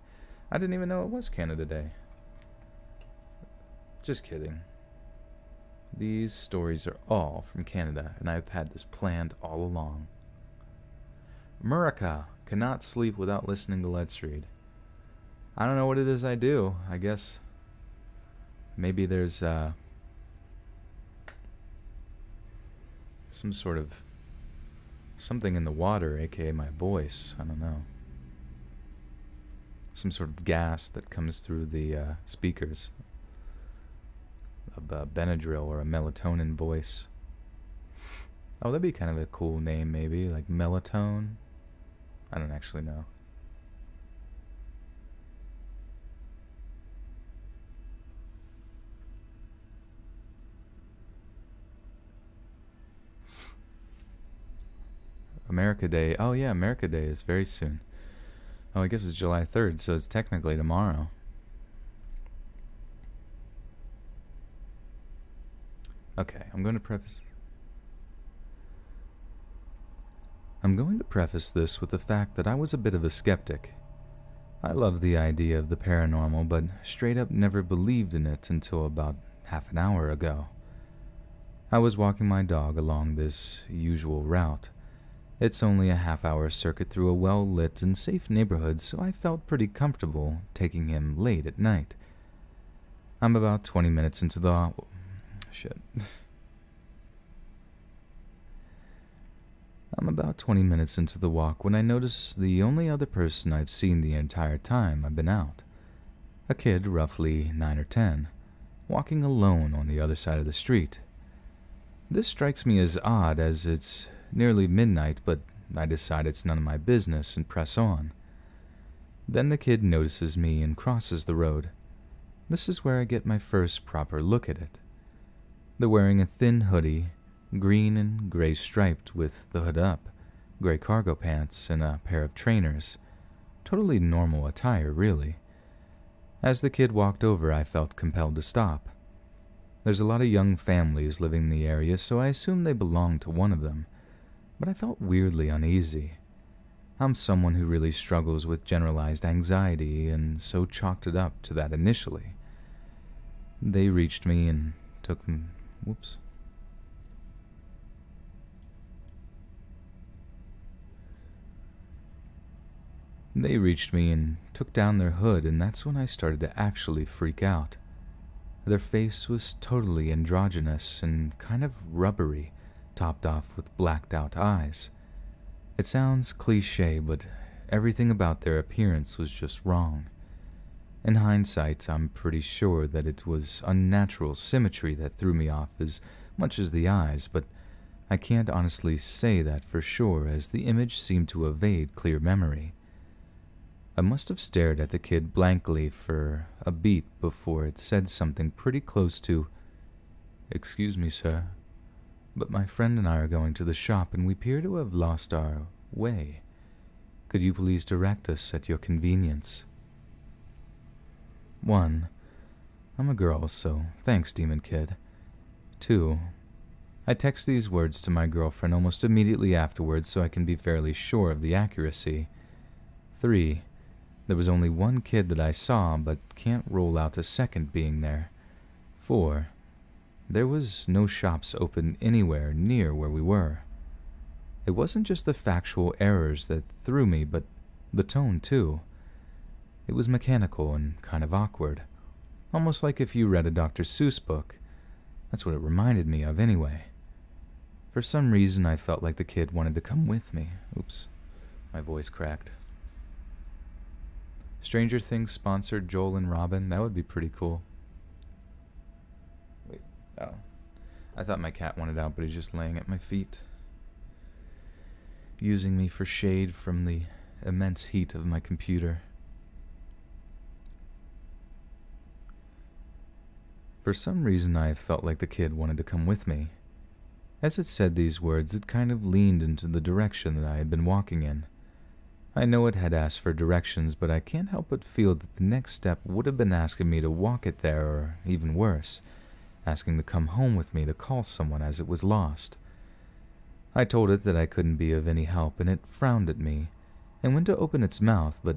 I didn't even know it was Canada Day. Just kidding. These stories are all from Canada, and I've had this planned all along. Murica cannot sleep without listening to Let's Read. I don't know what it is I do. I guess maybe there's some sort of something in the water, aka my voice. I don't know. Some sort of gas that comes through the speakers. A Benadryl or a melatonin voice. Oh, that'd be kind of a cool name, maybe, like Melatonin. I don't actually know. America Day. Oh yeah, America Day is very soon. Oh, I guess it's July 3rd, so it's technically tomorrow. Okay, I'm going to preface this with the fact that I was a bit of a skeptic. I love the idea of the paranormal, but straight up never believed in it until about half an hour ago. I was walking my dog along this usual route. It's only a half-hour circuit through a well-lit and safe neighborhood, so I felt pretty comfortable taking him late at night. I'm about 20 minutes into the... Shit. I'm about 20 minutes into the walk when I notice the only other person I've seen the entire time I've been out. A kid, roughly 9 or 10, walking alone on the other side of the street. This strikes me as odd as it's nearly midnight, but I decide it's none of my business and press on. Then the kid notices me and crosses the road. This is where I get my first proper look at it. They're wearing a thin hoodie, green and gray striped with the hood up, gray cargo pants, and a pair of trainers. Totally normal attire, really. As the kid walked over, I felt compelled to stop. There's a lot of young families living in the area, so I assumed they belonged to one of them, but I felt weirdly uneasy. I'm someone who really struggles with generalized anxiety, and so chalked it up to that initially. They reached me and took me... Whoops. They reached me and took down their hood, and that's when I started to actually freak out. Their face was totally androgynous and kind of rubbery, topped off with blacked out eyes. It sounds cliché, but everything about their appearance was just wrong. In hindsight, I'm pretty sure that it was unnatural symmetry that threw me off as much as the eyes, but I can't honestly say that for sure, as the image seemed to evade clear memory. I must have stared at the kid blankly for a beat before it said something pretty close to, "Excuse me, sir, but my friend and I are going to the shop and we appear to have lost our way. Could you please direct us at your convenience?" 1. I'm a girl, so thanks, Demon Kid. 2. I text these words to my girlfriend almost immediately afterwards so I can be fairly sure of the accuracy. 3. There was only one kid that I saw, but can't rule out a second being there. 4. There was no shops open anywhere near where we were. It wasn't just the factual errors that threw me, but the tone too. It was mechanical and kind of awkward. Almost like if you read a Dr. Seuss book. That's what it reminded me of anyway. For some reason, I felt like the kid wanted to come with me. Oops, my voice cracked. Stranger Things sponsored Joel and Robin. That would be pretty cool. Wait, oh. I thought my cat wanted out, but he's just laying at my feet, using me for shade from the immense heat of my computer. For some reason, I felt like the kid wanted to come with me. As it said these words, it kind of leaned into the direction that I had been walking in. I know it had asked for directions, but I can't help but feel that the next step would have been asking me to walk it there, or even worse, asking to come home with me to call someone as it was lost. I told it that I couldn't be of any help, and it frowned at me and went to open its mouth, but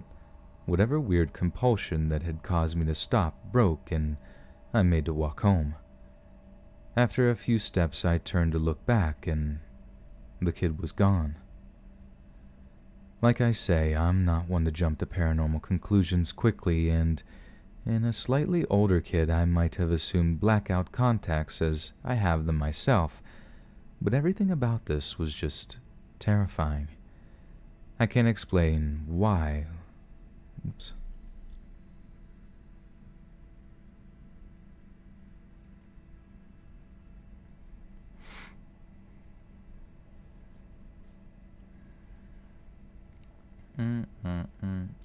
whatever weird compulsion that had caused me to stop broke, and I made to walk home. After a few steps, I turned to look back, and the kid was gone. Like I say, I'm not one to jump to paranormal conclusions quickly, and in a slightly older kid, I might have assumed blackout contacts as I have them myself, but everything about this was just terrifying. I can't explain why. Oops.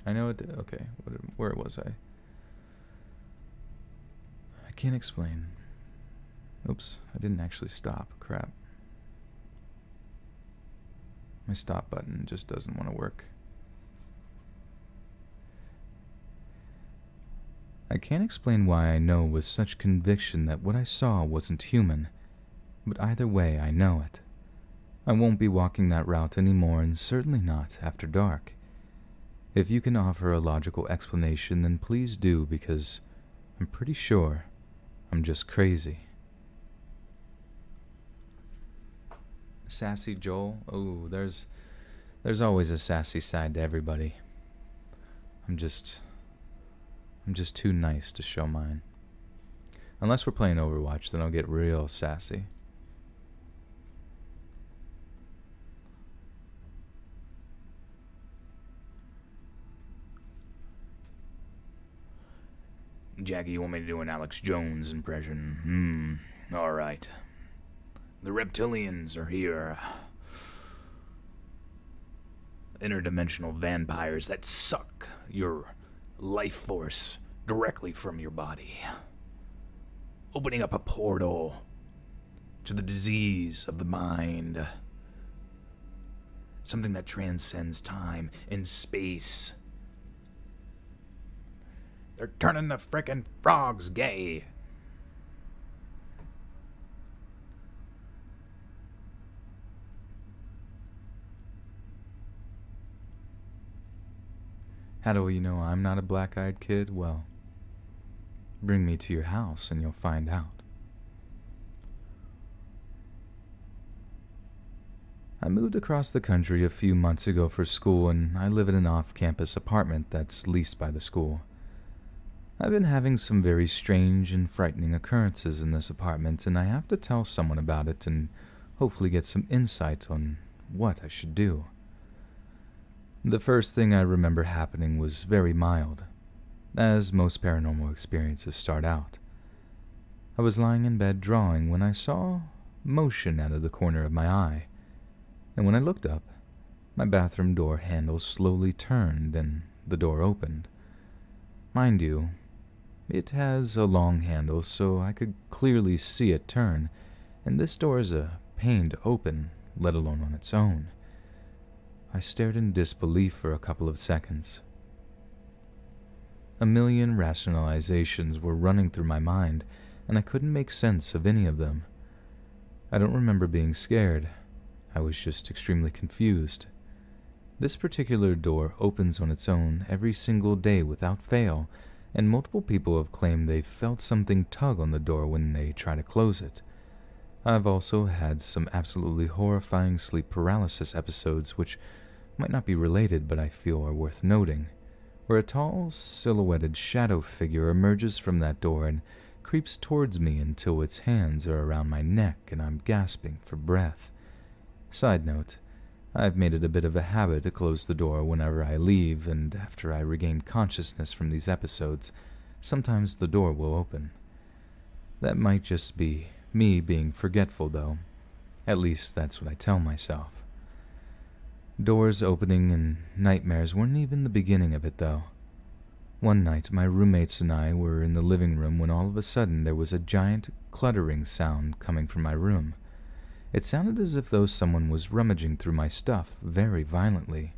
I know it. Okay, where was I? I can't explain. Oops, I didn't actually stop. Crap. My stop button just doesn't want to work. I can't explain why I know with such conviction that what I saw wasn't human, but either way I know it. I won't be walking that route anymore, and certainly not after dark. If you can offer a logical explanation, then please do, because I'm pretty sure I'm just crazy. Sassy Joel? Oh, there's always a sassy side to everybody. I'm just too nice to show mine. Unless we're playing Overwatch, then I'll get real sassy. Jackie, you want me to do an Alex Jones impression? Alright. The reptilians are here. Interdimensional vampires that suck your life force directly from your body. Opening up a portal to the disease of the mind. Something that transcends time and space. They're turning the frickin' frogs gay. How do you know I'm not a black-eyed kid? Well, bring me to your house and you'll find out. I moved across the country a few months ago for school, and I live in an off-campus apartment that's leased by the school. I've been having some very strange and frightening occurrences in this apartment, and I have to tell someone about it and hopefully get some insight on what I should do. The first thing I remember happening was very mild, as most paranormal experiences start out. I was lying in bed drawing when I saw motion out of the corner of my eye, and when I looked up, my bathroom door handle slowly turned and the door opened. Mind you, it has a long handle, so I could clearly see it turn, and this door is a pain to open, let alone on its own. I stared in disbelief for a couple of seconds. A million rationalizations were running through my mind, and I couldn't make sense of any of them. I don't remember being scared. I was just extremely confused. This particular door opens on its own every single day without fail, and multiple people have claimed they've felt something tug on the door when they try to close it. I've also had some absolutely horrifying sleep paralysis episodes, which might not be related but I feel are worth noting, where a tall, silhouetted shadow figure emerges from that door and creeps towards me until its hands are around my neck and I'm gasping for breath. Side note, I've made it a bit of a habit to close the door whenever I leave, and after I regain consciousness from these episodes, sometimes the door will open. That might just be me being forgetful, though. At least that's what I tell myself. Doors opening and nightmares weren't even the beginning of it, though. One night, my roommates and I were in the living room when all of a sudden there was a giant cluttering sound coming from my room. It sounded as if though someone was rummaging through my stuff very violently.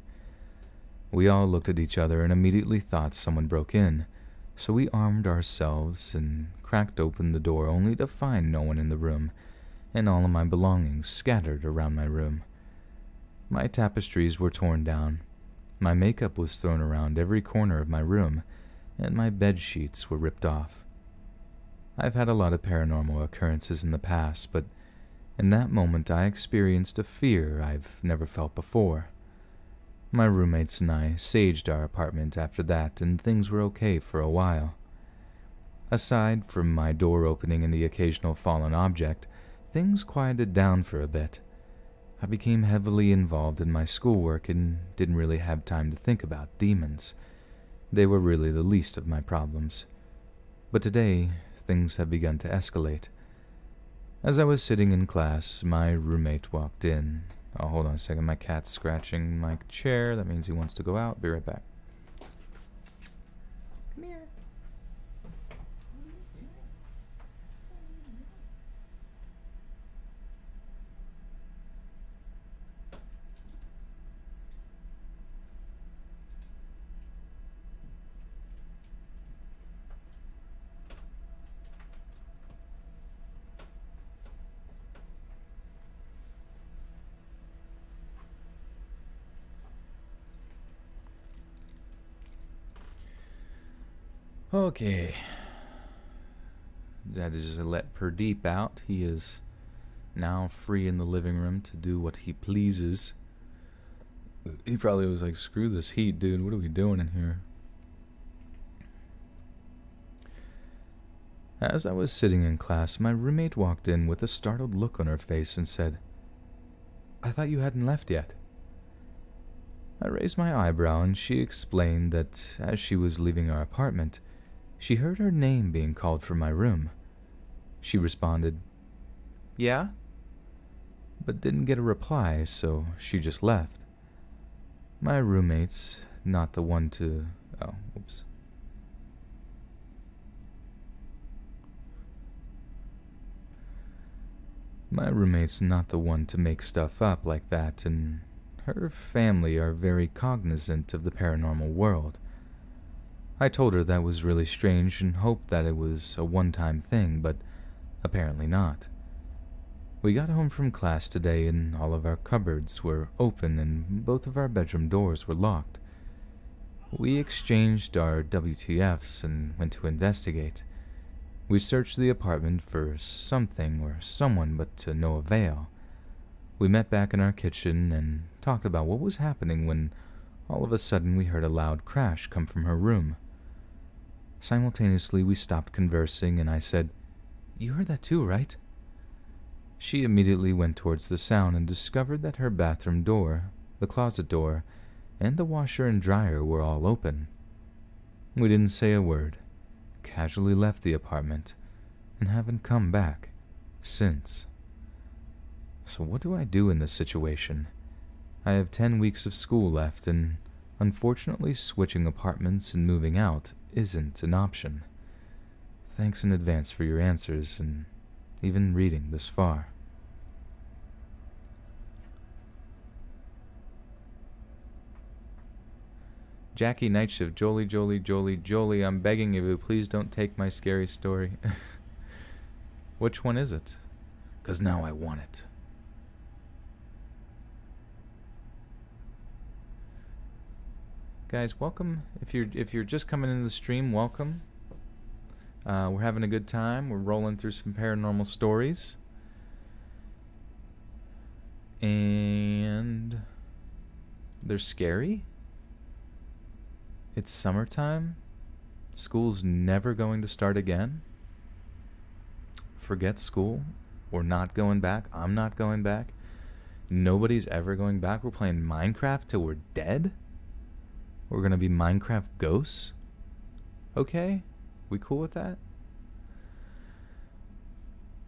We all looked at each other and immediately thought someone broke in, so we armed ourselves and cracked open the door only to find no one in the room, and all of my belongings scattered around my room. My tapestries were torn down, my makeup was thrown around every corner of my room, and my bed sheets were ripped off. I've had a lot of paranormal occurrences in the past, but in that moment I experienced a fear I've never felt before. My roommates and I saged our apartment after that, and things were okay for a while. Aside from my door opening and the occasional fallen object, things quieted down for a bit. I became heavily involved in my schoolwork and didn't really have time to think about demons. They were really the least of my problems. But today, things have begun to escalate. As I was sitting in class, my roommate walked in. Oh, hold on a second. My cat's scratching my chair. That means he wants to go out. Be right back. Come here. Okay. I just let Pradeep out. He is now free in the living room to do what he pleases. He probably was like, screw this heat, dude. What are we doing in here? As I was sitting in class, my roommate walked in with a startled look on her face and said, "I thought you hadn't left yet." I raised my eyebrow and she explained that as she was leaving our apartment, she heard her name being called from my room. She responded, "Yeah?" but didn't get a reply, so she just left. My roommate's not the one to... Oh, oops. My roommate's not the one to make stuff up like that, and her family are very cognizant of the paranormal world. I told her that was really strange and hoped that it was a one-time thing, but apparently not. We got home from class today and all of our cupboards were open and both of our bedroom doors were locked. We exchanged our WTFs and went to investigate. We searched the apartment for something or someone, but to no avail. We met back in our kitchen and talked about what was happening when all of a sudden we heard a loud crash come from her room. Simultaneously, we stopped conversing and I said, "You heard that too, right?" She immediately went towards the sound and discovered that her bathroom door, the closet door, and the washer and dryer were all open. We didn't say a word, casually left the apartment, and haven't come back since. So what do I do in this situation? I have 10 weeks of school left, and unfortunately switching apartments and moving out isn't an option. Thanks in advance for your answers and even reading this far. Jackie Nightshift, Jolie, I'm begging of you, please don't take my scary story. Which one is it? 'Cause now I want it. Guys, welcome. If you're just coming into the stream, welcome. We're having a good time. We're rolling through some paranormal stories. And they're scary. It's summertime. School's never going to start again. Forget school. We're not going back. I'm not going back. Nobody's ever going back. We're playing Minecraft till we're dead. We're gonna be Minecraft ghosts. Okay? We cool with that?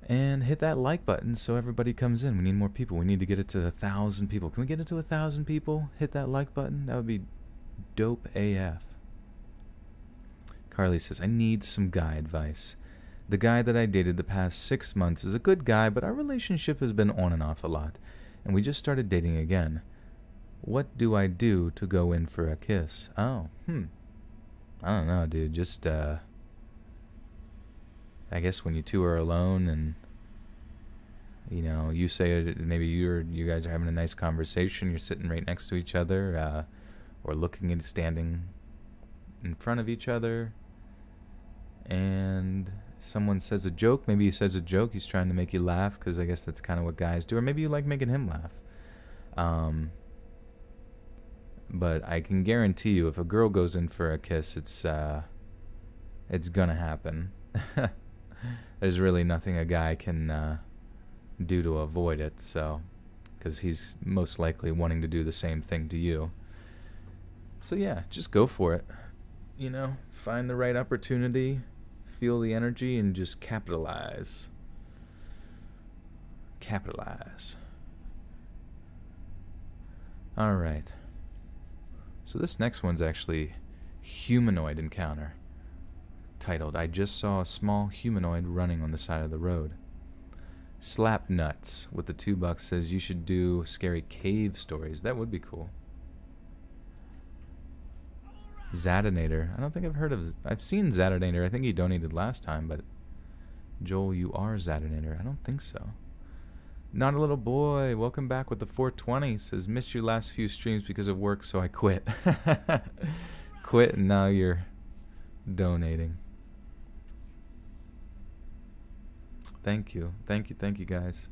And hit that like button so everybody comes in. We need more people. We need to get it to 1,000 people. Can we get it to 1,000 people? Hit that like button. That would be dope AF. Carly says, I need some guy advice. The guy that I dated the past 6 months is a good guy, but our relationship has been on and off a lot, and we just started dating again. What do I do to go in for a kiss? Oh, I don't know, dude. Just, I guess when you two are alone and You know, you say maybe you guys are having a nice conversation. You're sitting right next to each other, or looking and standing in front of each other, and someone says a joke. Maybe he says a joke. He's trying to make you laugh, because I guess that's kind of what guys do. Or maybe you like making him laugh. But I can guarantee you, if a girl goes in for a kiss, it's gonna happen. There's really nothing a guy can do to avoid it. So, because he's most likely wanting to do the same thing to you. So yeah, just go for it. You know, find the right opportunity, feel the energy, and just capitalize. Capitalize. All right. So this next one's actually humanoid encounter. Titled, I just saw a small humanoid running on the side of the road. Slap Nuts with the $2 says you should do scary cave stories. That would be cool. Zadinator. I don't think I've heard of... I've seen Zadinator. I think he donated last time, but... Joel, you are Zadinator. I don't think so. Not a Little Boy. Welcome back with the 420. Says, missed your last few streams because of work, so I quit. Quit, and now you're donating. Thank you. Thank you, guys.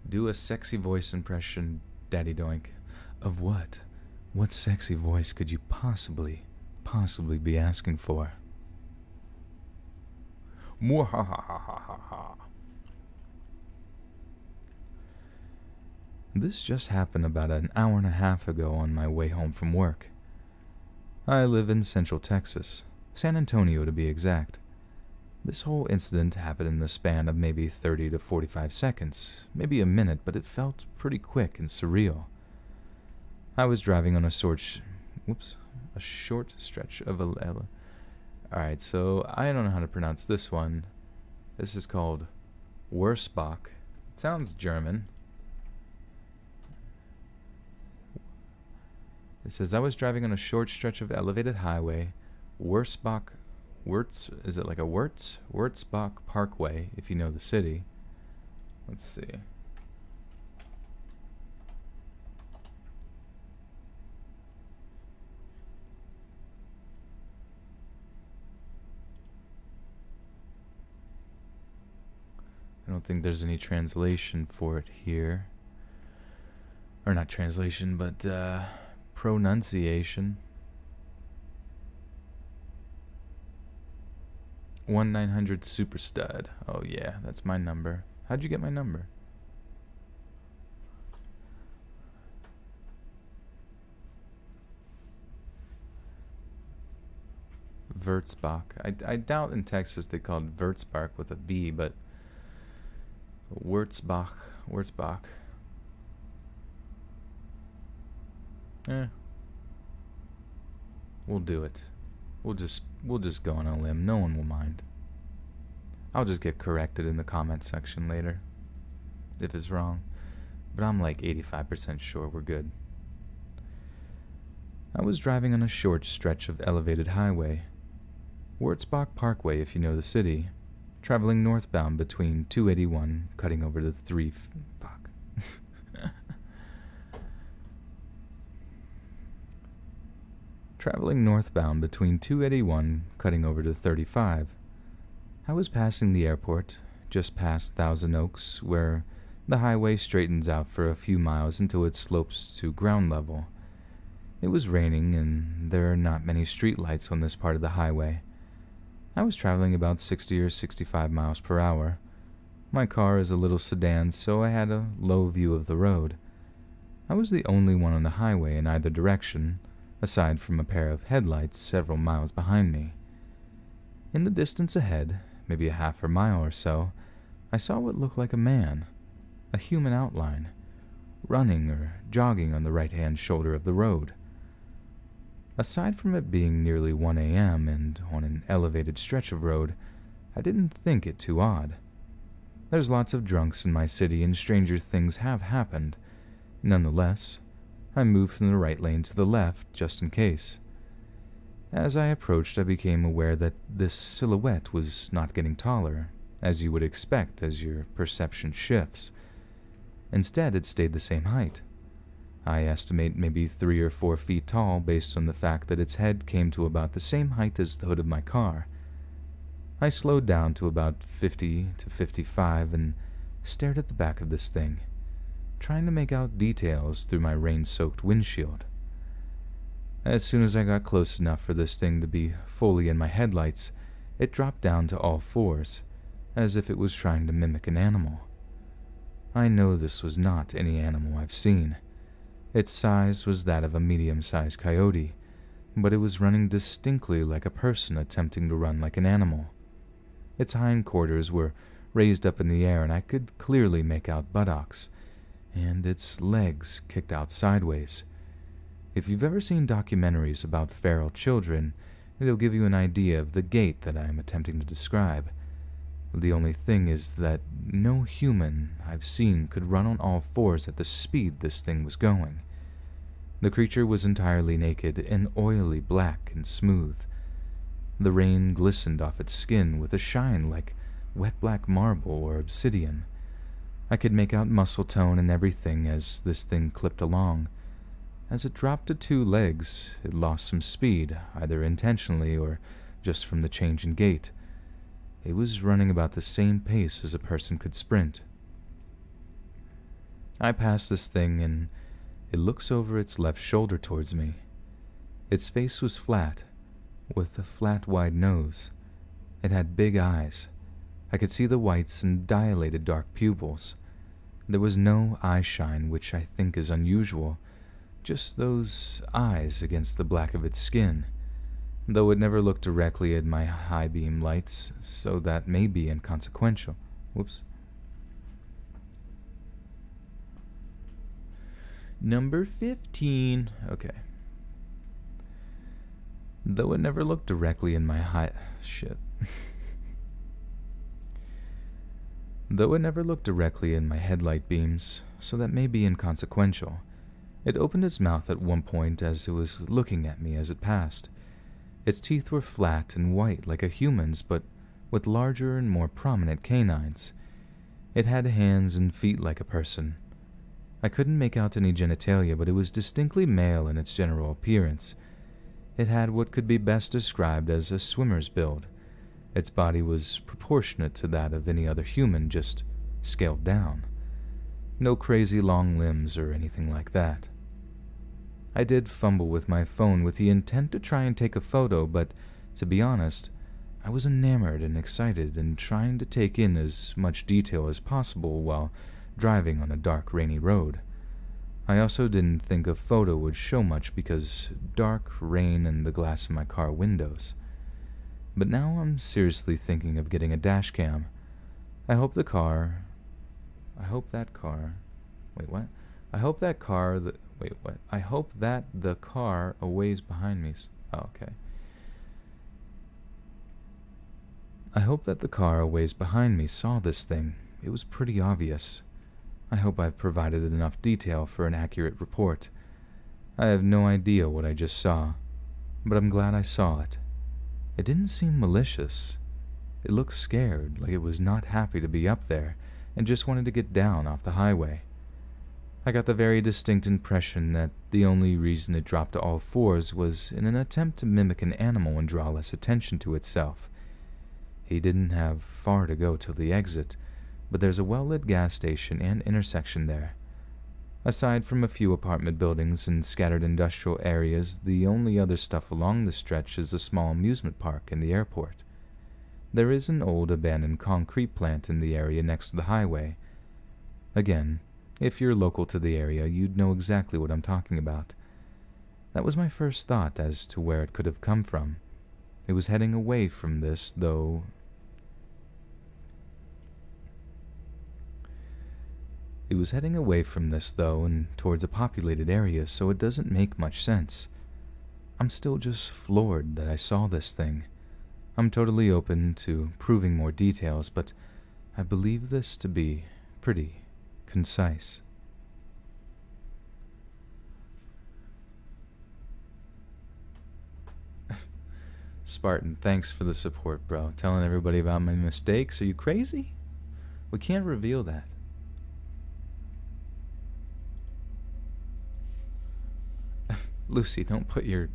Do a sexy voice impression, Daddy Doink. Of what? What sexy voice could you possibly be asking for? Mwahahahaha. This just happened about an hour and a half ago on my way home from work. I live in Central Texas, San Antonio to be exact. This whole incident happened in the span of maybe 30 to 45 seconds, maybe a minute, but it felt pretty quick and surreal. I was driving on a short stretch of Alright, so I don't know how to pronounce this one. This is called Wurzbach. It sounds German. It says, I was driving on a short stretch of elevated highway, Wurzbach, is it like a Wurzbach Parkway, if you know the city. Let's see. I don't think there's any translation for it here. Or not translation, but pronunciation. 1-900 Super Stud. Oh yeah, that's my number. How'd you get my number? Wurzbach. I doubt in Texas they called Wurzbach with a V, but Wurzbach. We'll do it. We'll just go on a limb. No one will mind. I'll just get corrected in the comment section later if it's wrong, but I'm like 85% sure we're good. I was driving on a short stretch of elevated highway, Wurzbach Parkway if you know the city, traveling northbound between 281 cutting over to 3 fuck. Traveling northbound between 281 cutting over to 35. I was passing the airport, just past Thousand Oaks, where the highway straightens out for a few miles until it slopes to ground level. It was raining, and there are not many streetlights on this part of the highway. I was traveling about 60 or 65 miles per hour. My car is a little sedan, so I had a low view of the road. I was the only one on the highway in either direction, aside from a pair of headlights several miles behind me. In the distance ahead, maybe a half a mile or so, I saw what looked like a man, a human outline, running or jogging on the right-hand shoulder of the road. Aside from it being nearly 1 a.m. and on an elevated stretch of road, I didn't think it too odd. There's lots of drunks in my city and stranger things have happened. Nonetheless, I moved from the right lane to the left just in case. As I approached, I became aware that this silhouette was not getting taller, as you would expect as your perception shifts. Instead, it stayed the same height. I estimate maybe 3 or 4 feet tall based on the fact that its head came to about the same height as the hood of my car. I slowed down to about 50 to 55 and stared at the back of this thing, trying to make out details through my rain-soaked windshield. As soon as I got close enough for this thing to be fully in my headlights, it dropped down to all fours, as if it was trying to mimic an animal. I know this was not any animal I've seen. Its size was that of a medium-sized coyote, but it was running distinctly like a person attempting to run like an animal. Its hindquarters were raised up in the air, and I could clearly make out buttocks, and its legs kicked out sideways. If you've ever seen documentaries about feral children, it'll give you an idea of the gait that I am attempting to describe. The only thing is that no human I've seen could run on all fours at the speed this thing was going. The creature was entirely naked and oily black and smooth. The rain glistened off its skin with a shine like wet black marble or obsidian. I could make out muscle tone and everything as this thing clipped along. As it dropped to 2 legs, it lost some speed, either intentionally or just from the change in gait. It was running about the same pace as a person could sprint. I passed this thing and it looks over its left shoulder towards me. Its face was flat, with a flat, wide nose. It had big eyes. I could see the whites and dilated dark pupils. There was no eye shine, which I think is unusual, just those eyes against the black of its skin, though it never looked directly at my high beam lights, so that may be inconsequential. Whoops. Number 15. Okay. Though it never looked directly in my Though it never looked directly in my headlight beams, so that may be inconsequential. It opened its mouth at one point as it was looking at me as it passed. Its teeth were flat and white like a human's, but with larger and more prominent canines. It had hands and feet like a person. I couldn't make out any genitalia, but it was distinctly male in its general appearance. It had what could be best described as a swimmer's build. Its body was proportionate to that of any other human, just scaled down. No crazy long limbs or anything like that. I did fumble with my phone with the intent to try and take a photo, but to be honest, I was enamored and excited and trying to take in as much detail as possible while driving on a dark, rainy road. I also didn't think a photo would show much because dark, rain, and the glass in my car windows. But now I'm seriously thinking of getting a dash cam. I hope that car... I hope that the car a ways behind me... Oh, okay. I hope that the car a ways behind me saw this thing. It was pretty obvious. I hope I've provided enough detail for an accurate report. I have no idea what I just saw, but I'm glad I saw it. It didn't seem malicious. It looked scared, like it was not happy to be up there, and just wanted to get down off the highway. I got the very distinct impression that the only reason it dropped to all fours was in an attempt to mimic an animal and draw less attention to itself. He didn't have far to go till the exit, but there's a well-lit gas station and intersection there. Aside from a few apartment buildings and scattered industrial areas, the only other stuff along the stretch is a small amusement park and the airport. There is an old abandoned concrete plant in the area next to the highway. Again, if you're local to the area, you'd know exactly what I'm talking about. That was my first thought as to where it could have come from. It was heading away from this, though... and towards a populated area, so it doesn't make much sense. I'm still just floored that I saw this thing. I'm totally open to proving more details, but I believe this to be pretty concise. Spartan, thanks for the support, bro. Telling everybody about my mistakes. Are you crazy? We can't reveal that. Lucy, don't put your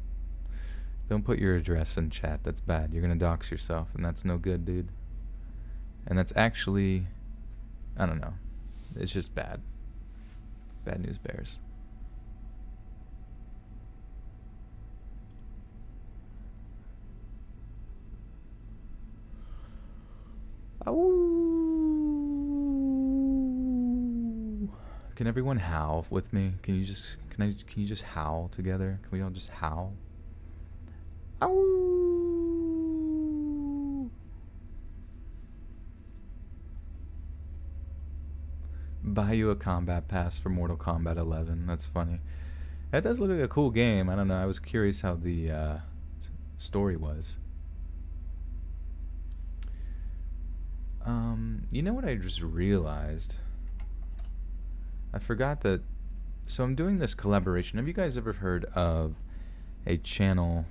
address in chat. That's bad. You're gonna dox yourself, and that's no good, dude. And that's actually, I don't know. It's just bad. Bad news bears. Ow. Can everyone howl with me? Can you just howl together? Can we all just howl? Ow. Buy you a combat pass for Mortal Kombat 11. That's funny. That does look like a cool game. I don't know. I was curious how the story was. You know what I just realized? I forgot that. So I'm doing this collaboration. Have you guys ever heard of a channel?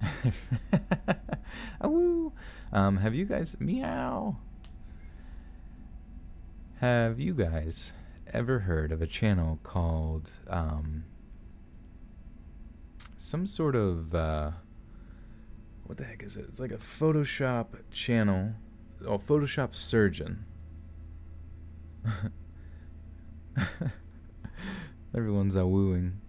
Have you guys meow? Have you guys ever heard of a channel called some sort of what the heck is it? It's like a Photoshop channel. Oh, Photoshop Surgeon. Everyone's wooing.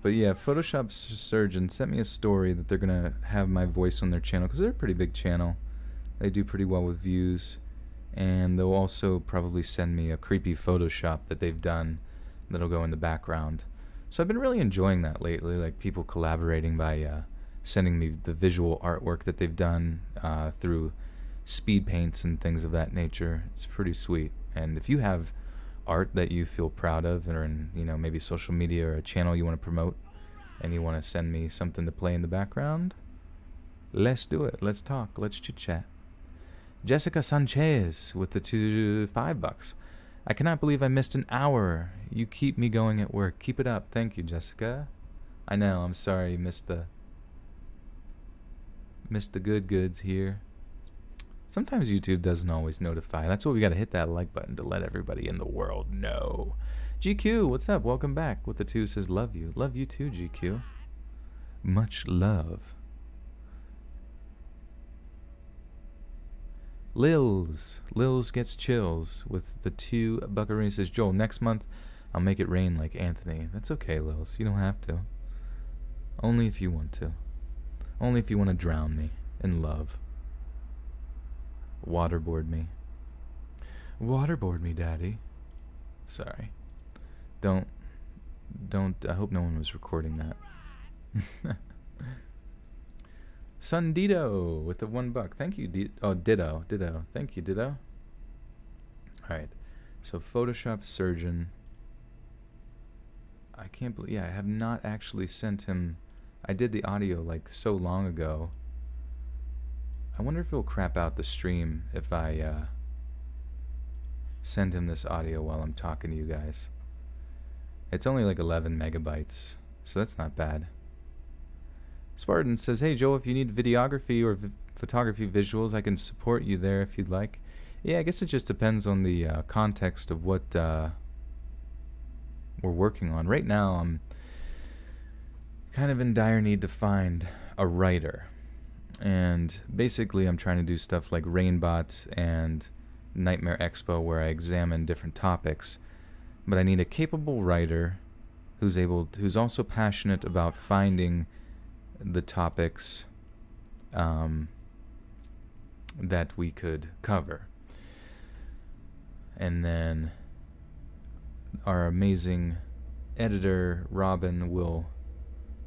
But yeah, Photoshop Surgeon sent me a story that they're gonna have my voice on their channel because they're a pretty big channel. They do pretty well with views, and they'll also probably send me a creepy Photoshop that they've done that'll go in the background. So I've been really enjoying that lately, like people collaborating by sending me the visual artwork that they've done through speed paints and things of that nature. It's pretty sweet. And if you have art that you feel proud of, or in, you know, maybe social media or a channel you want to promote, and you want to send me something to play in the background, let's do it. Let's talk. Let's chit chat. Jessica Sanchez with the $5. I cannot believe I missed an hour. You keep me going at work. Keep it up. Thank you, Jessica. I know. I'm sorry you missed the good goods here. Sometimes YouTube doesn't always notify. That's why we got to hit that like button to let everybody in the world know. GQ, what's up? Welcome back. With the 2 says love you. Love you too, GQ. Much love. Lils gets chills with the 2 buckaroo. Says Joel, next month I'll make it rain like Anthony. That's okay, Lils. You don't have to. Only if you want to. Only if you want to drown me in love. Waterboard me. Waterboard me, Daddy. Sorry. Don't. I hope no one was recording that. Sundito with the $1. Thank you, Ditto. Thank you, Ditto. Alright. So, Photoshop Surgeon. I can't believe. Yeah, I have not actually sent him. I did the audio like so long ago. I wonder if he'll crap out the stream if I send him this audio while I'm talking to you guys. It's only like 11 megabytes, so that's not bad. Spartan says, hey Joel, if you need videography or photography visuals, I can support you there if you'd like. Yeah, I guess it just depends on the context of what we're working on. Right now, I'm kind of in dire need to find a writer. And basically, I'm trying to do stuff like Rainbot and Nightmare Expo, where I examine different topics. But I need a capable writer who's also passionate about finding the topics that we could cover. And then our amazing editor, Robin, will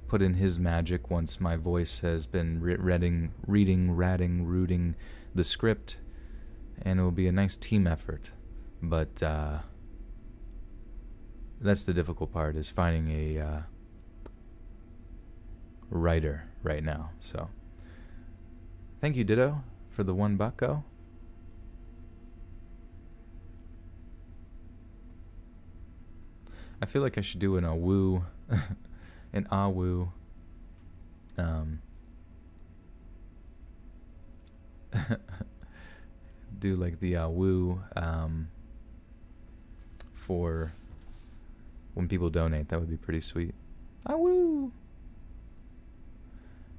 put in his magic once my voice has been rooting the script, and it will be a nice team effort. But that's the difficult part, is finding a writer right now. So thank you, Ditto, for the $1. I feel like I should do an awoo, an awoo do like the woo for when people donate. That would be pretty sweet. Ah woo!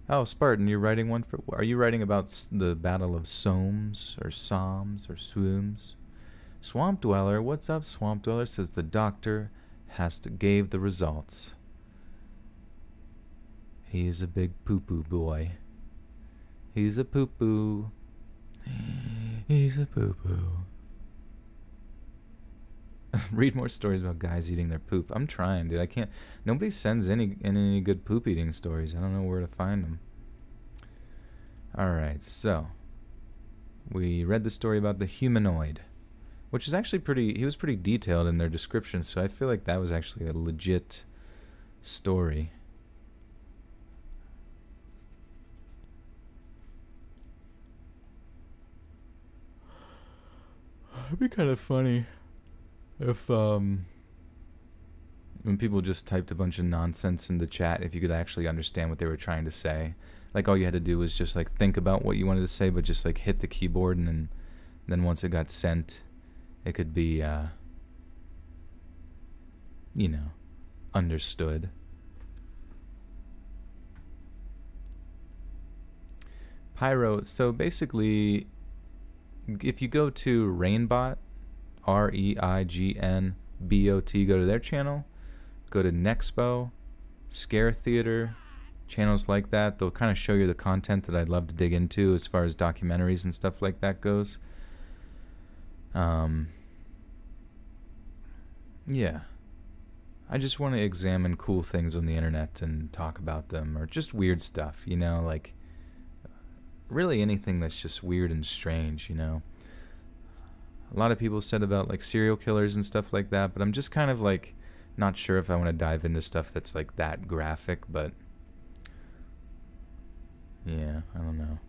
Oh, Spartan, you're writing one for... Are you writing about the Battle of Somes, or Soms, or Swooms? Swamp Dweller, what's up, Swamp Dweller? Says the doctor gave the results. He is a big poo-poo boy. He's a poo-poo. He's a poo-poo. Read more stories about guys eating their poop. I'm trying, dude. I can't. Nobody sends any good poop eating stories. I don't know where to find them. Alright, so we read the story about the humanoid, which is actually pretty... He was pretty detailed in their description, so I feel like that was actually a legit story. It'd be kind of funny if when people just typed a bunch of nonsense in the chat, if you could actually understand what they were trying to say. Like, all you had to do was just like think about what you wanted to say, but just like hit the keyboard, and then once it got sent, it could be you know, understood. Pyro, so basically, if you go to Rainbot, REIGNBOT, go to their channel, go to Nexpo, Scare Theater, channels like that. They'll kind of show you the content that I'd love to dig into as far as documentaries and stuff like that goes. Yeah. I just want to examine cool things on the internet and talk about them, or just weird stuff, you know, like really anything that's just weird and strange, you know. A lot of people said about like serial killers and stuff like that, but I'm just kind of like not sure if I want to dive into stuff that's like that graphic, but yeah, I don't know.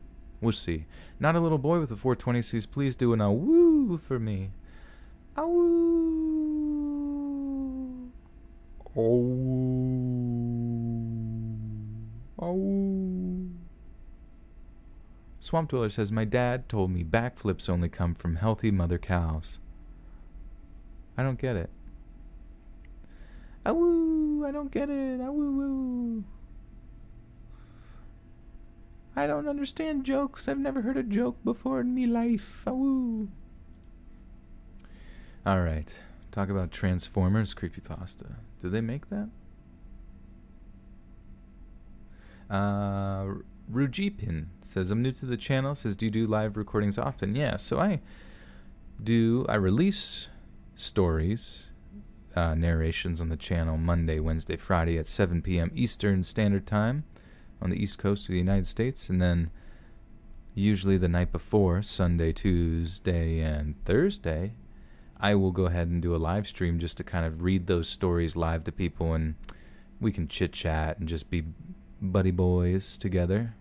We'll see. Not a little boy with a 420 says, please do an awoo for me. Awoo. Oh. Oh. Swamp Dweller says, my dad told me backflips only come from healthy mother cows. I don't get it. Awoo, I don't get it. Awoo-woo. I don't understand jokes. I've never heard a joke before in me life. Awoo. Alright. Talk about Transformers creepypasta. Do they make that? Rujipin says, I'm new to the channel. Says, do you do live recordings often? Yeah, so I release stories, narrations on the channel Monday, Wednesday, Friday at 7 p.m. Eastern Standard Time on the East Coast of the United States, and then usually the night before, Sunday, Tuesday, and Thursday, I will go ahead and do a live stream just to kind of read those stories live to people, and we can chit-chat and just be buddy boys together.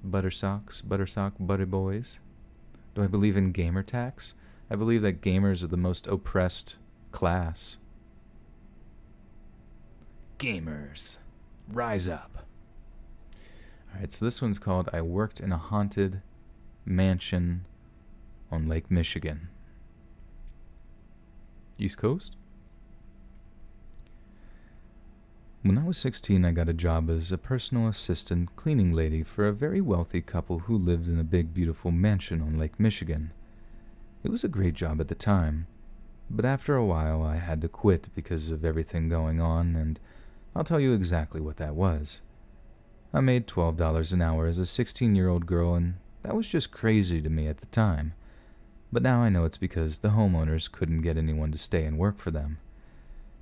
Buttersock, buddy boys. Do I believe in gamer tax? I believe that gamers are the most oppressed class. Gamers, rise up. Alright, so this one's called I Worked in a Haunted Mansion on Lake Michigan. East Coast? When I was 16, I got a job as a personal assistant cleaning lady for a very wealthy couple who lived in a big, beautiful mansion on Lake Michigan. It was a great job at the time, but after a while I had to quit because of everything going on, and I'll tell you exactly what that was. I made $12 an hour as a 16-year-old girl, and that was just crazy to me at the time. But now I know it's because the homeowners couldn't get anyone to stay and work for them.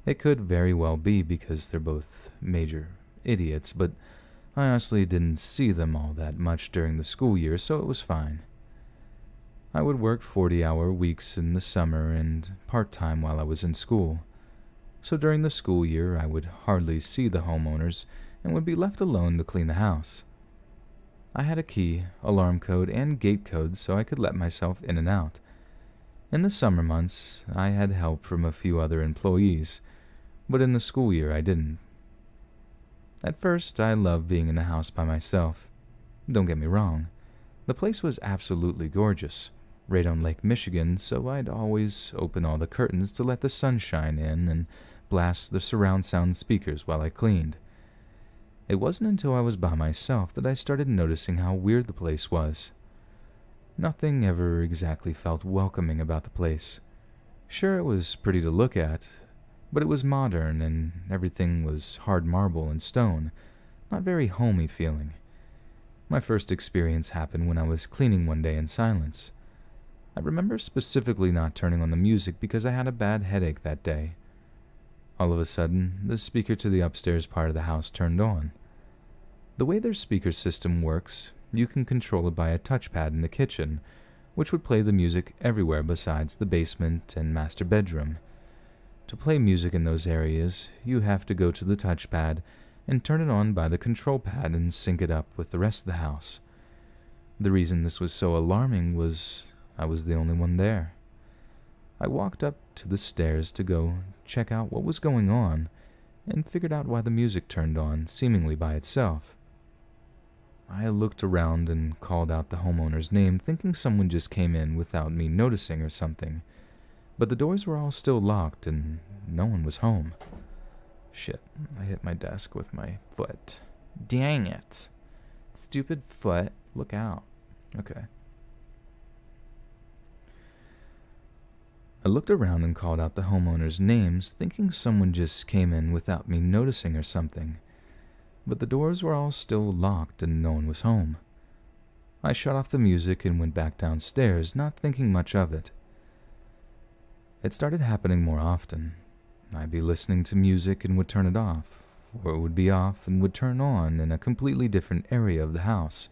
It could very well be because they're both major idiots, but I honestly didn't see them all that much during the school year, so it was fine. I would work 40-hour weeks in the summer and part-time while I was in school. So during the school year, I would hardly see the homeowners and would be left alone to clean the house. I had a key, alarm code, and gate code so I could let myself in and out. In the summer months, I had help from a few other employees, but in the school year I didn't. At first, I loved being in the house by myself. Don't get me wrong. The place was absolutely gorgeous, right on Lake Michigan, so I'd always open all the curtains to let the sunshine in and blast the surround sound speakers while I cleaned. It wasn't until I was by myself that I started noticing how weird the place was. Nothing ever exactly felt welcoming about the place. Sure, it was pretty to look at, but it was modern and everything was hard marble and stone, not very homey feeling. My first experience happened when I was cleaning one day in silence. I remember specifically not turning on the music because I had a bad headache that day. All of a sudden, the speaker to the upstairs part of the house turned on. The way their speaker system works, you can control it by a touchpad in the kitchen, which would play the music everywhere besides the basement and master bedroom. To play music in those areas, you have to go to the touchpad and turn it on by the control pad and sync it up with the rest of the house. The reason this was so alarming was I was the only one there. I walked up to the stairs to go check out what was going on and figured out why the music turned on seemingly by itself. I looked around and called out the homeowner's name, thinking someone just came in without me noticing or something. But the doors were all still locked and no one was home. Shit, I hit my desk with my foot. Dang it. Stupid foot, look out. Okay. I looked around and called out the homeowner's names, thinking someone just came in without me noticing or something. But the doors were all still locked and no one was home. I shut off the music and went back downstairs, not thinking much of it. It started happening more often. I'd be listening to music and would turn it off, or it would be off and would turn on in a completely different area of the house.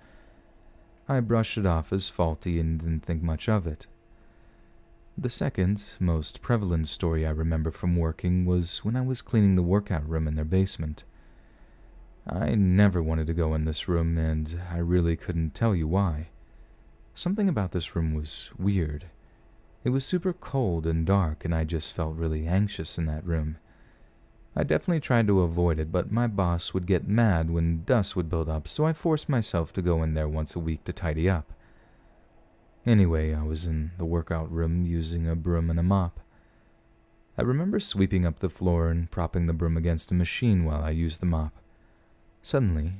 I brushed it off as faulty and didn't think much of it. The second, most prevalent story I remember from working was when I was cleaning the workout room in their basement. I never wanted to go in this room, and I really couldn't tell you why. Something about this room was weird. It was super cold and dark, and I just felt really anxious in that room. I definitely tried to avoid it, but my boss would get mad when dust would build up, so I forced myself to go in there once a week to tidy up. Anyway, I was in the workout room using a broom and a mop. I remember sweeping up the floor and propping the broom against a machine while I used the mop. Suddenly,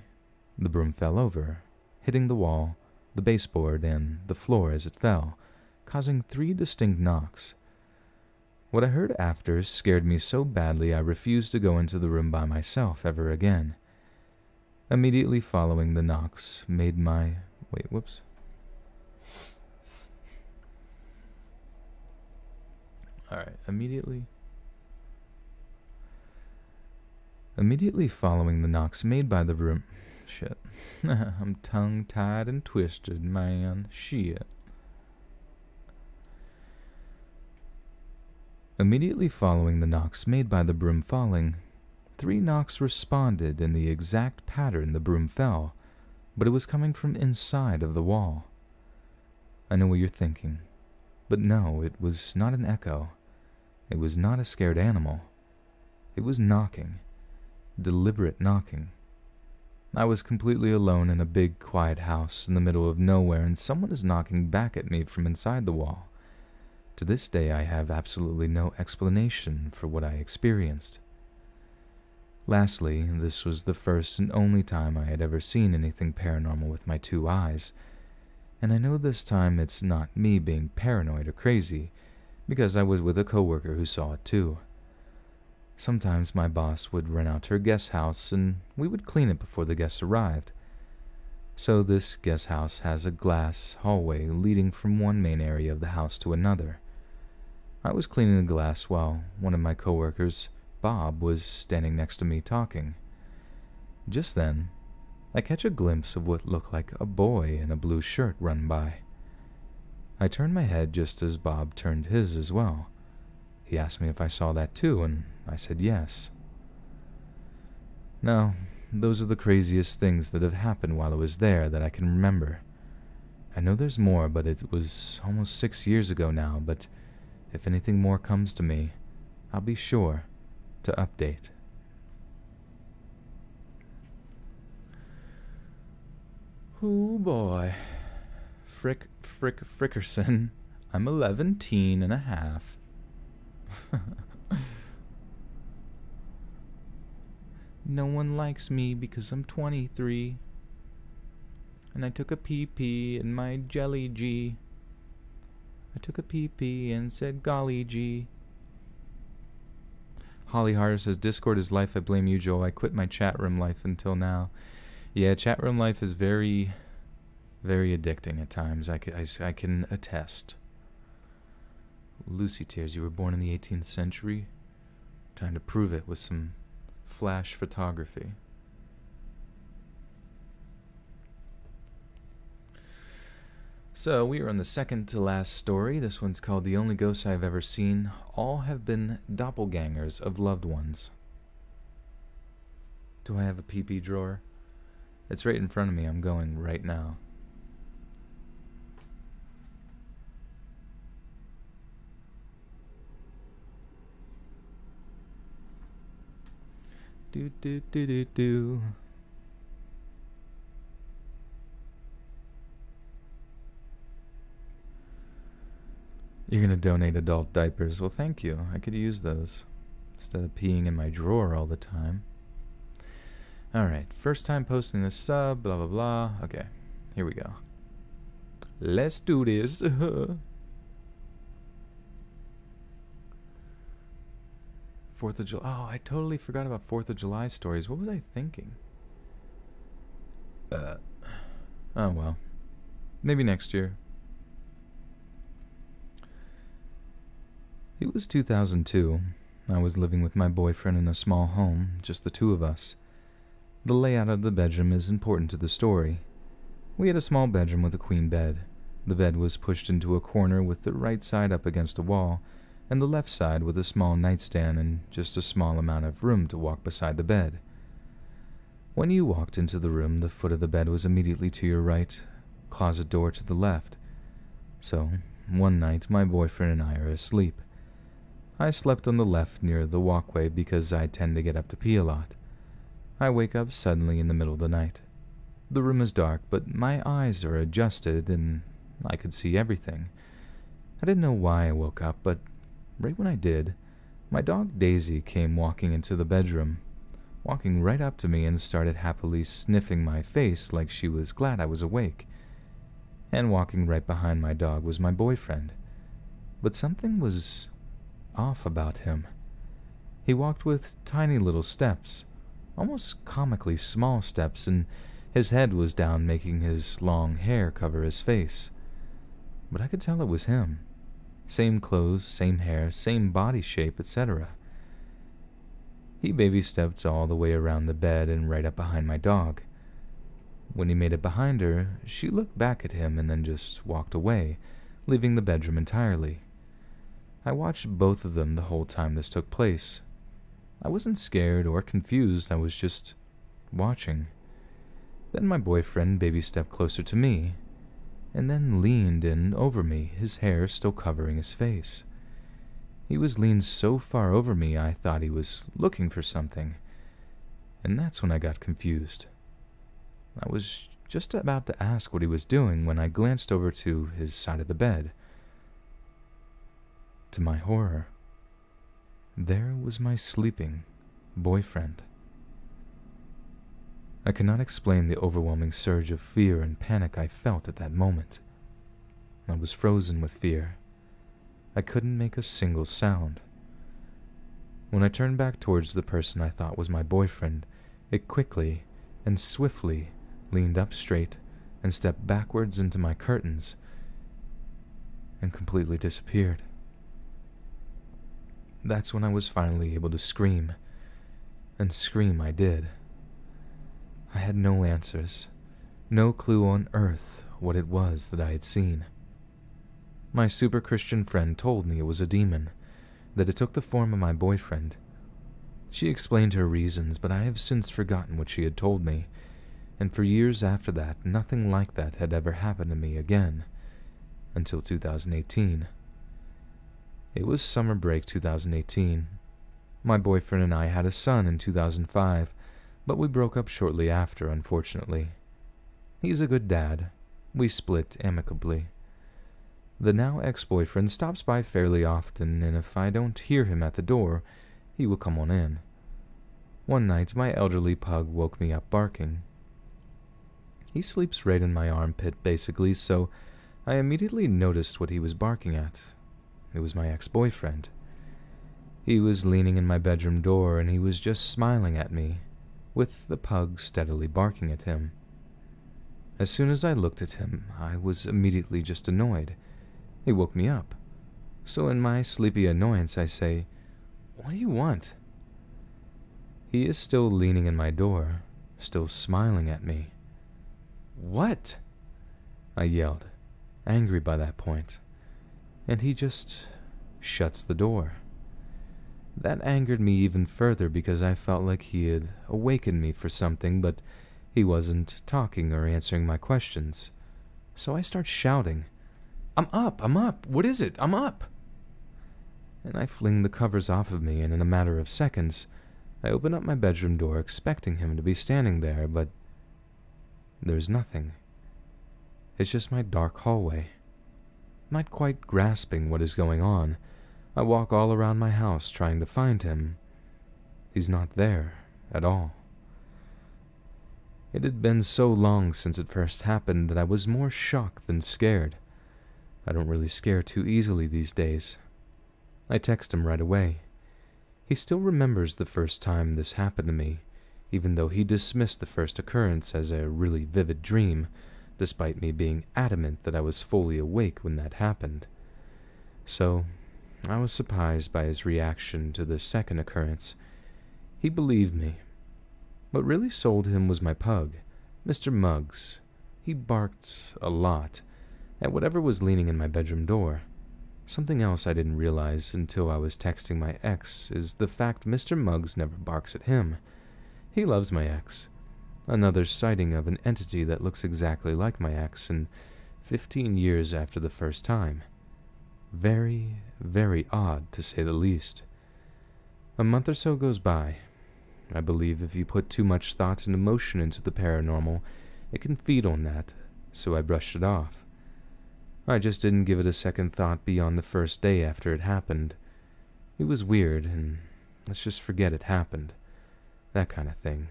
the broom fell over, hitting the wall, the baseboard, and the floor as it fell, causing 3 distinct knocks. What I heard after scared me so badly I refused to go into the room by myself ever again. Immediately following the knocks made my... Immediately following the knocks made by the broom... Shit. I'm tongue-tied and twisted, man. Shit. Immediately following the knocks made by the broom falling, 3 knocks responded in the exact pattern the broom fell, but it was coming from inside of the wall. I know what you're thinking, but no, it was not an echo. It was not a scared animal. It was knocking. Deliberate knocking. I was completely alone in a big, quiet house in the middle of nowhere, and someone is knocking back at me from inside the wall. To this day, I have absolutely no explanation for what I experienced. Lastly, this was the first and only time I had ever seen anything paranormal with my 2 eyes, and I know this time it's not me being paranoid or crazy, because I was with a coworker who saw it too. Sometimes my boss would rent out her guest house and we would clean it before the guests arrived. So this guest house has a glass hallway leading from one main area of the house to another. I was cleaning the glass while one of my coworkers, Bob, was standing next to me talking. Just then, I catch a glimpse of what looked like a boy in a blue shirt run by. I turned my head just as Bob turned his as well. He asked me if I saw that too, and I said yes. Now, those are the craziest things that have happened while I was there that I can remember. I know there's more, but it was almost 6 years ago now, but if anything more comes to me, I'll be sure to update. Oh boy. Frickerson. I'm 11 and a half. No one likes me because I'm 23. And I took a pee-pee in my jelly G. I took a pee-pee and said golly gee. Holly Harder says, Discord is life, I blame you, Joel. I quit my chat room life until now. Yeah, chat room life is very, very addicting at times. I can attest. Lucy Tears, you were born in the 18th century? Time to prove it with some flash photography. So, we are on the second to last story. This one's called The Only Ghosts I've Ever Seen. All have been doppelgangers of loved ones. Do I have a pee-pee drawer? It's right in front of me. I'm going right now. Do do do do do. You're gonna donate adult diapers. Well, thank you. I could use those instead of peeing in my drawer all the time. Alright, first time posting this sub, blah blah blah. Okay, here we go. Let's do this. 4th of July. Oh, I totally forgot about 4th of July stories. What was I thinking? Oh well. Maybe next year. It was 2002. I was living with my boyfriend in a small home, just the two of us. The layout of the bedroom is important to the story. We had a small bedroom with a queen bed. The bed was pushed into a corner with the right side up against a wall, and the left side with a small nightstand and just a small amount of room to walk beside the bed. When you walked into the room, the foot of the bed was immediately to your right, closet door to the left. So, one night, my boyfriend and I are asleep. I slept on the left near the walkway because I tend to get up to pee a lot. I wake up suddenly in the middle of the night. The room is dark, but my eyes are adjusted and I could see everything. I didn't know why I woke up, but right when I did, my dog Daisy came walking into the bedroom, walking right up to me and started happily sniffing my face like she was glad I was awake. And walking right behind my dog was my boyfriend. But something was off about him. He walked with tiny little steps, almost comically small steps, and his head was down, making his long hair cover his face. But I could tell it was him. Same clothes, same hair, same body shape, etc. He baby-stepped all the way around the bed and right up behind my dog. When he made it behind her, she looked back at him and then just walked away, leaving the bedroom entirely. I watched both of them the whole time this took place. I wasn't scared or confused, I was just watching. Then my boyfriend baby-stepped closer to me, and then leaned in over me, his hair still covering his face. He was leaned so far over me I thought he was looking for something, and that's when I got confused. I was just about to ask what he was doing when I glanced over to his side of the bed. To my horror, there was my sleeping boyfriend. I cannot explain the overwhelming surge of fear and panic I felt at that moment. I was frozen with fear. I couldn't make a single sound. When I turned back towards the person I thought was my boyfriend, it quickly and swiftly leaned up straight and stepped backwards into my curtains and completely disappeared. That's when I was finally able to scream, and scream I did. I had no answers, no clue on earth what it was that I had seen. My super Christian friend told me it was a demon, that it took the form of my boyfriend. She explained her reasons, but I have since forgotten what she had told me, and for years after that, nothing like that had ever happened to me again, until 2018. It was summer break 2018. My boyfriend and I had a son in 2005, but we broke up shortly after, unfortunately. He's a good dad. We split amicably. The now ex-boyfriend stops by fairly often, and if I don't hear him at the door, he will come on in. One night, my elderly pug woke me up barking. He sleeps right in my armpit, basically, so I immediately noticed what he was barking at. It was my ex-boyfriend. He was leaning in my bedroom door, and he was just smiling at me, with the pug steadily barking at him. As soon as I looked at him, I was immediately just annoyed. He woke me up. So in my sleepy annoyance, I say, "What do you want?" He is still leaning in my door, still smiling at me. "What?" I yelled, angry by that point, and he just shuts the door. That angered me even further because I felt like he had awakened me for something, but he wasn't talking or answering my questions. So I start shouting, I'm up! What is it? I'm up!" And I fling the covers off of me, and in a matter of seconds, I open up my bedroom door expecting him to be standing there, but there's nothing. It's just my dark hallway. Not quite grasping what is going on, I walk all around my house trying to find him. He's not there at all. It had been so long since it first happened that I was more shocked than scared. I don't really scare too easily these days. I text him right away. He still remembers the first time this happened to me, even though he dismissed the first occurrence as a really vivid dream, despite me being adamant that I was fully awake when that happened. So, I was surprised by his reaction to the second occurrence. He believed me. What really sold him was my pug, Mr. Muggs. He barked a lot at whatever was leaning in my bedroom door. Something else I didn't realize until I was texting my ex is the fact Mr. Muggs never barks at him. He loves my ex. Another sighting of an entity that looks exactly like my ex, and 15 years after the first time. Very, very odd, to say the least. A month or so goes by. I believe if you put too much thought and emotion into the paranormal, it can feed on that, so I brushed it off. I just didn't give it a second thought beyond the first day after it happened. It was weird, and let's just forget it happened. That kind of thing.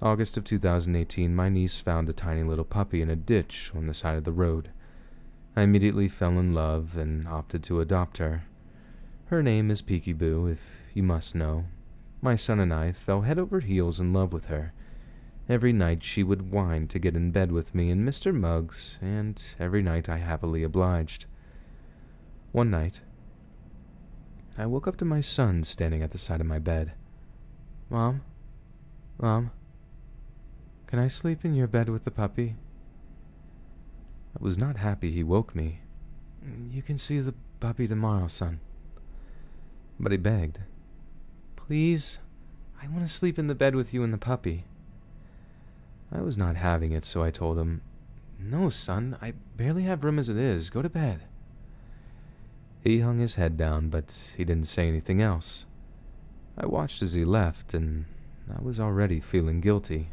August of 2018, my niece found a tiny little puppy in a ditch on the side of the road. I immediately fell in love and opted to adopt her. Her name is Peekaboo, if you must know. My son and I fell head over heels in love with her. Every night she would whine to get in bed with me and Mr. Muggs, and every night I happily obliged. One night, I woke up to my son standing at the side of my bed. Mom, can I sleep in your bed with the puppy?" I was not happy he woke me. "You can see the puppy tomorrow, son." But he begged, "Please, I want to sleep in the bed with you and the puppy." I was not having it, so I told him, "No, son, I barely have room as it is. Go to bed." He hung his head down, but he didn't say anything else. I watched as he left, and I was already feeling guilty.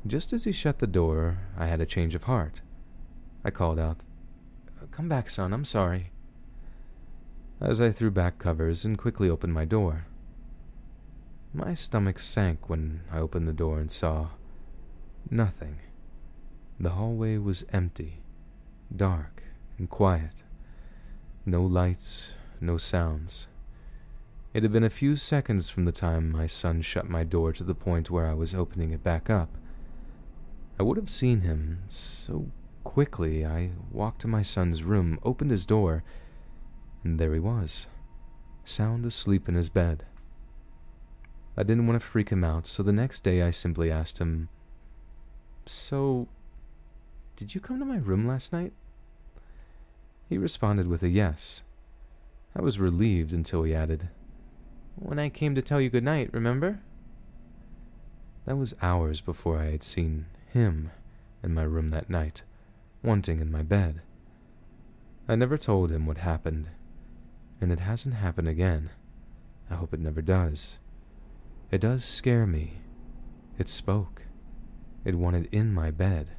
Just as he shut the door, I had a change of heart. I called out, "Come back, son, I'm sorry," as I threw back covers and quickly opened my door. My stomach sank when I opened the door and saw nothing. The hallway was empty, dark, and quiet. No lights, no sounds. It had been a few seconds from the time my son shut my door to the point where I was opening it back up. I would have seen him so quickly. I walked to my son's room, opened his door, and there he was, sound asleep in his bed. I didn't want to freak him out, so the next day I simply asked him, "So, did you come to my room last night?" He responded with a yes. I was relieved until he added, "When I came to tell you good night, remember?" That was hours before I had seen him in my room that night, wanting in my bed. I never told him what happened, and it hasn't happened again. I hope it never does. It does scare me. It spoke. It wanted in my bed.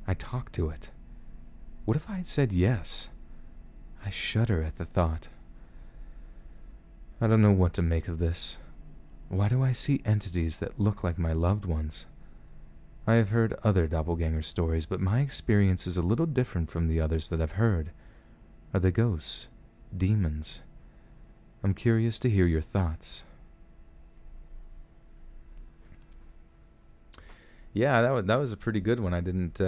I talked to it. What if I had said yes? I shudder at the thought. I don't know what to make of this. Why do I see entities that look like my loved ones? I have heard other doppelganger stories, but my experience is a little different from the others that I've heard. Are they ghosts? Demons? I'm curious to hear your thoughts. Yeah, that was a pretty good one. I didn't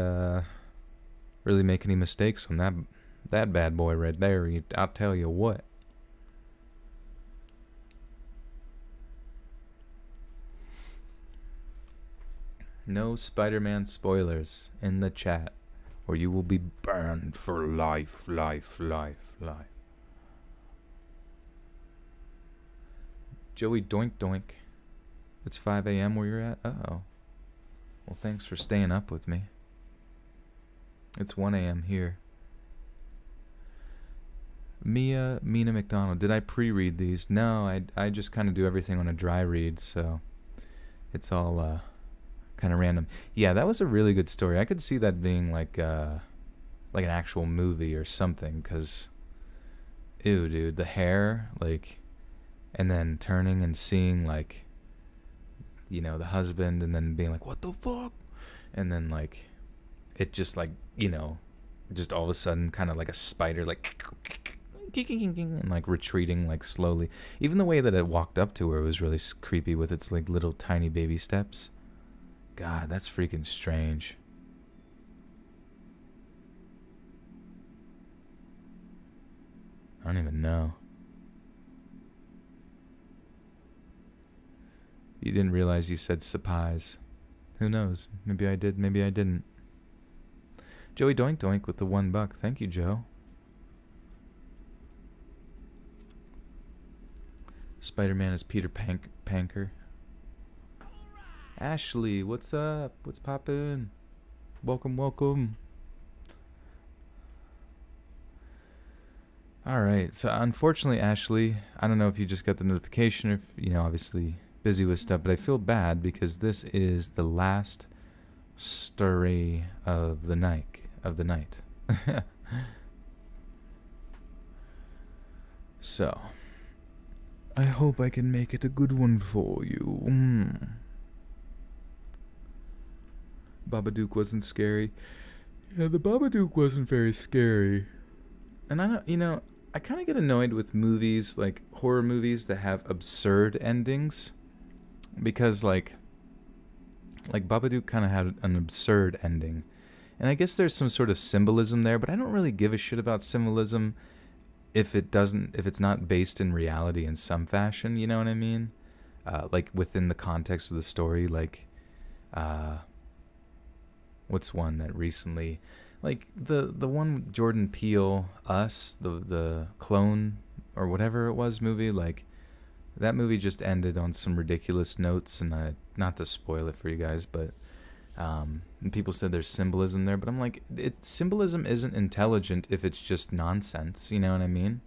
really make any mistakes on that bad boy right there. I'll tell you what. No Spider-Man spoilers in the chat, or you will be banned for life. Joey Doink Doink. It's 5 a.m. where you're at? Uh-oh. Well, thanks for staying up with me. It's 1 a.m. here. Mina McDonald. Did I pre-read these? No, I just kind of do everything on a dry read, so it's all kind of random. Yeah, that was a really good story. I could see that being like an actual movie or something, because ew, dude, the hair, like, and then turning and seeing, like, you know, the husband, and then being like, what the fuck? And then, like, it just, like, you know, just all of a sudden kind of like a spider, like, and like retreating, like, slowly. Even the way that it walked up to her was really creepy with its, like, little tiny baby steps. God, that's freaking strange. I don't even know. You didn't realize you said surprise. Who knows? Maybe I did, maybe I didn't. Joey Doink Doink with the $1. Thank you, Joe. Spider-Man is Peter Panker. Ashley, what's up? What's poppin'? Welcome, welcome. Alright, so unfortunately, Ashley, I don't know if you just got the notification or if, you know, obviously busy with stuff, but I feel bad because this is the last story of the night. So, I hope I can make it a good one for you. Babadook wasn't scary. Yeah, the Babadook wasn't very scary. And I don't, you know, I kind of get annoyed with movies, like horror movies that have absurd endings, because like Babadook kind of had an absurd ending, and I guess there's some sort of symbolism there, but I don't really give a shit about symbolism if it's not based in reality in some fashion. You know what I mean? Like within the context of the story, like what's one that recently, like the one with Jordan Peele, Us, the clone or whatever it was movie, like that movie just ended on some ridiculous notes, and not to spoil it for you guys, but and people said there's symbolism there, but I'm like, symbolism isn't intelligent if it's just nonsense, you know what I mean?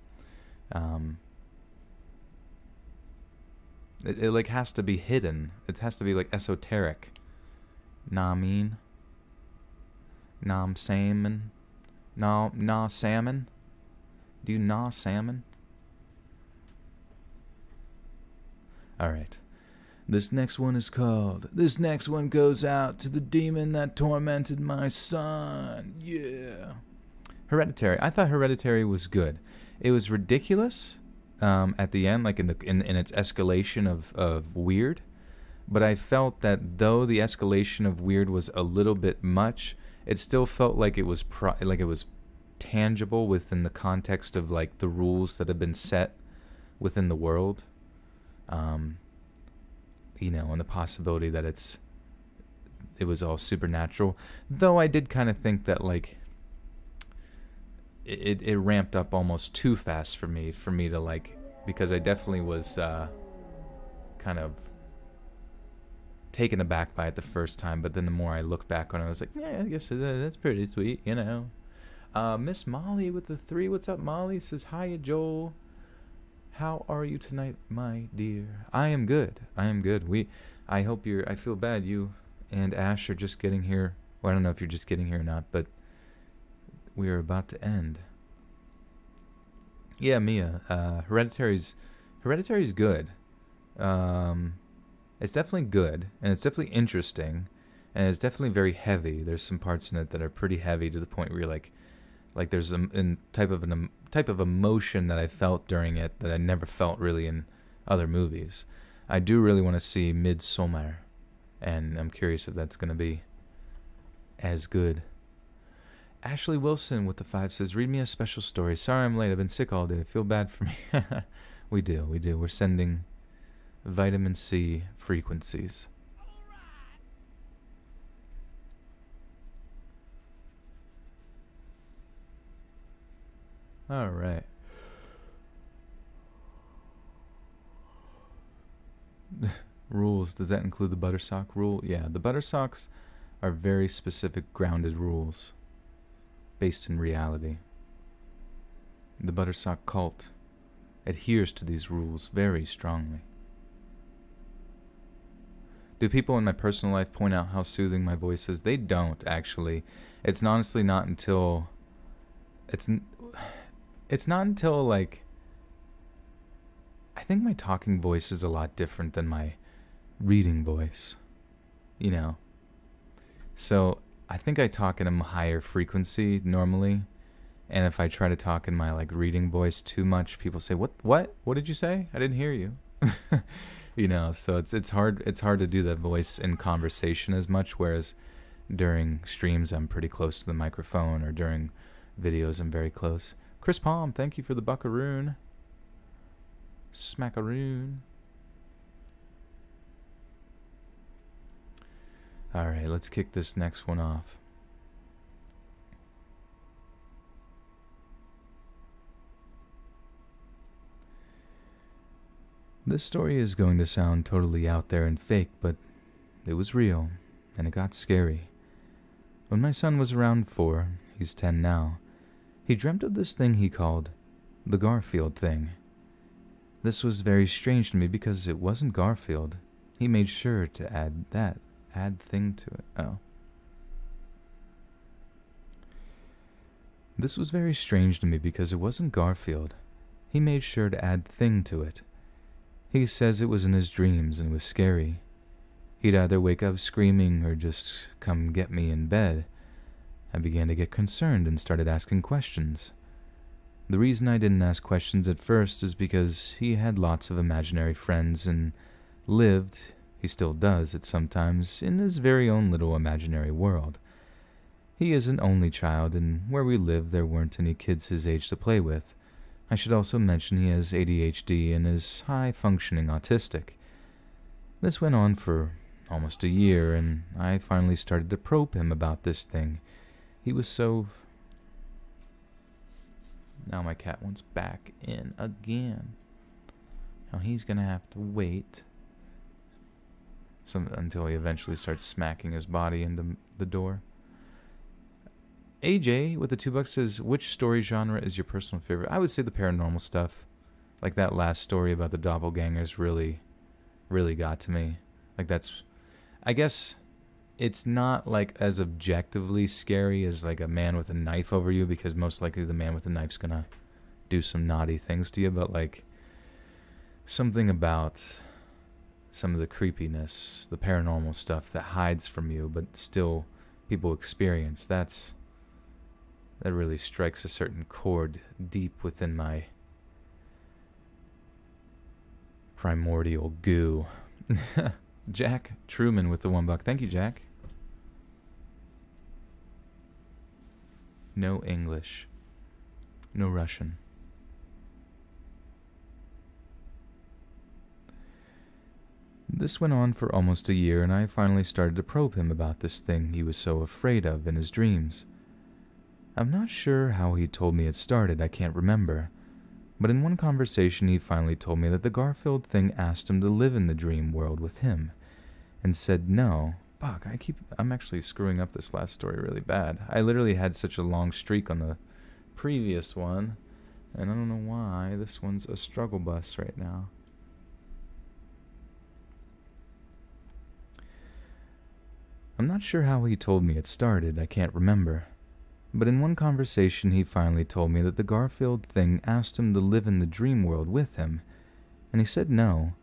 It like has to be hidden. It has to be like esoteric. Nah, I mean. Nom salmon. Nah salmon. Do you gnaw salmon? Alright. This next one is called, This Next One Goes Out to the Demon That Tormented My Son. Yeah. Hereditary. I thought Hereditary was good. It was ridiculous at the end, like in its escalation of weird. But I felt that though the escalation of weird was a little bit much, it still felt like it was tangible within the context of like the rules that have been set within the world. You know, and the possibility that it was all supernatural. Though I did kind of think that like it ramped up almost too fast for me to like, because I definitely was kind of taken aback by it the first time, but then the more I look back on it, I was like, yeah, I guess that's pretty sweet, you know. Miss Molly with the 3. What's up, Molly? Says, hiya, Joel. How are you tonight, my dear? I am good. I am good. I hope I feel bad you and Ash are just getting here. Well, I don't know if you're just getting here or not, but we are about to end. Yeah, Mia. Hereditary's good. It's definitely good, and it's definitely interesting, and it's definitely very heavy. There's some parts in it that are pretty heavy to the point where you're like there's a type of emotion that I felt during it that I never felt really in other movies. I do really want to see Midsommar, and I'm curious if that's going to be as good. Ashley Wilson with the 5 says, read me a special story. Sorry I'm late. I've been sick all day. Feel bad for me. We do. We're sending vitamin C frequencies. All right. Rules. Does that include the Buttersock rule? Yeah, the Buttersocks are very specific, grounded rules based in reality. The Buttersock cult adheres to these rules very strongly. Do people in my personal life point out how soothing my voice is? They don't, actually. It's honestly not until... It's not until, like... I think my talking voice is a lot different than my reading voice. You know? So, I think I talk in a higher frequency normally. And if I try to talk in my, like, reading voice too much, people say, What? What did you say? I didn't hear you. You know, so it's hard to do that voice in conversation as much, whereas during streams I'm pretty close to the microphone, or during videos I'm very close. Chris Palm, thank you for the buckaroon. Smackaroon. Alright, let's kick this next one off. This story is going to sound totally out there and fake, but it was real, and it got scary. When my son was around 4, he's 10 now, he dreamt of this thing he called the Garfield thing. This was very strange to me because it wasn't Garfield. He made sure to add thing to it. Oh. This was very strange to me because it wasn't Garfield. He made sure to add thing to it. He says it was in his dreams and was scary. He'd either wake up screaming or just come get me in bed. I began to get concerned and started asking questions. The reason I didn't ask questions at first is because he had lots of imaginary friends and lived, he still does it sometimes, in his very own little imaginary world. He is an only child, and where we live there weren't any kids his age to play with. I should also mention he has ADHD and is high-functioning autistic. This went on for almost a year, and I finally started to probe him about this thing. He was so... Now my cat wants back in again. Now he's gonna have to wait until he eventually starts smacking his body into the door. AJ with the $2 says, which story genre is your personal favorite? I would say the paranormal stuff. Like that last story about the doppelgangers really got to me. Like that's... I guess it's not like as objectively scary as like a man with a knife over you, because most likely the man with the knife's gonna do some naughty things to you, but like something about some of the creepiness, the paranormal stuff that hides from you but still people experience, that really strikes a certain chord deep within my primordial goo. Jack Truman with the $1. Thank you, Jack. No English. No Russian. This went on for almost a year, and I finally started to probe him about this thing he was so afraid of in his dreams. I'm not sure how he told me it started, I can't remember. But in one conversation he finally told me that the Garfield thing asked him to live in the dream world with him, and said no. Fuck, I'm actually screwing up this last story really bad. I literally had such a long streak on the previous one, and I don't know why this one's a struggle bus right now. I'm not sure how he told me it started, I can't remember. But in one conversation he finally told me that the Garfield thing asked him to live in the dream world with him, and he said no,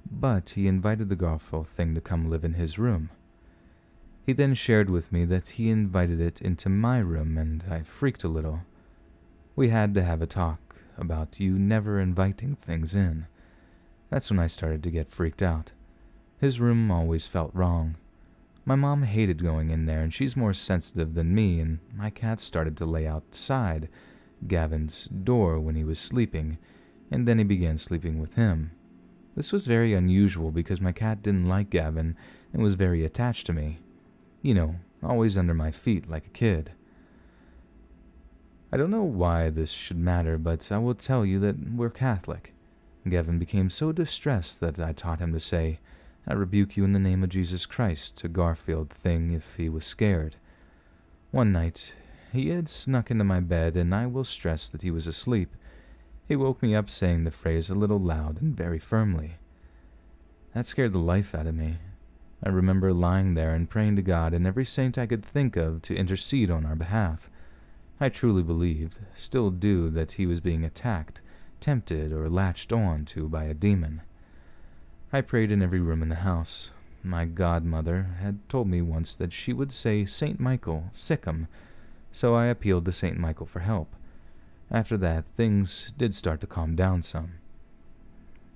but he invited the Garfield thing to come live in his room. He then shared with me that he invited it into my room, and I freaked a little. We had to have a talk about you never inviting things in. That's when I started to get freaked out. His room always felt wrong. My mom hated going in there, and she's more sensitive than me, and my cat started to lay outside Gavin's door when he was sleeping, and then he began sleeping with him. This was very unusual because my cat didn't like Gavin and was very attached to me. You know, always under my feet like a kid. I don't know why this should matter, but I will tell you that we're Catholic. Gavin became so distressed that I taught him to say, "I rebuke you in the name of Jesus Christ," to Garfield thing if he was scared. One night, he had snuck into my bed, and I will stress that he was asleep. He woke me up saying the phrase a little loud and very firmly. That scared the life out of me. I remember lying there and praying to God and every saint I could think of to intercede on our behalf. I truly believed, still do, that he was being attacked, tempted, or latched on to by a demon. I prayed in every room in the house. My godmother had told me once that she would say Saint Michael, sick 'em, so I appealed to Saint Michael for help. After that, things did start to calm down some.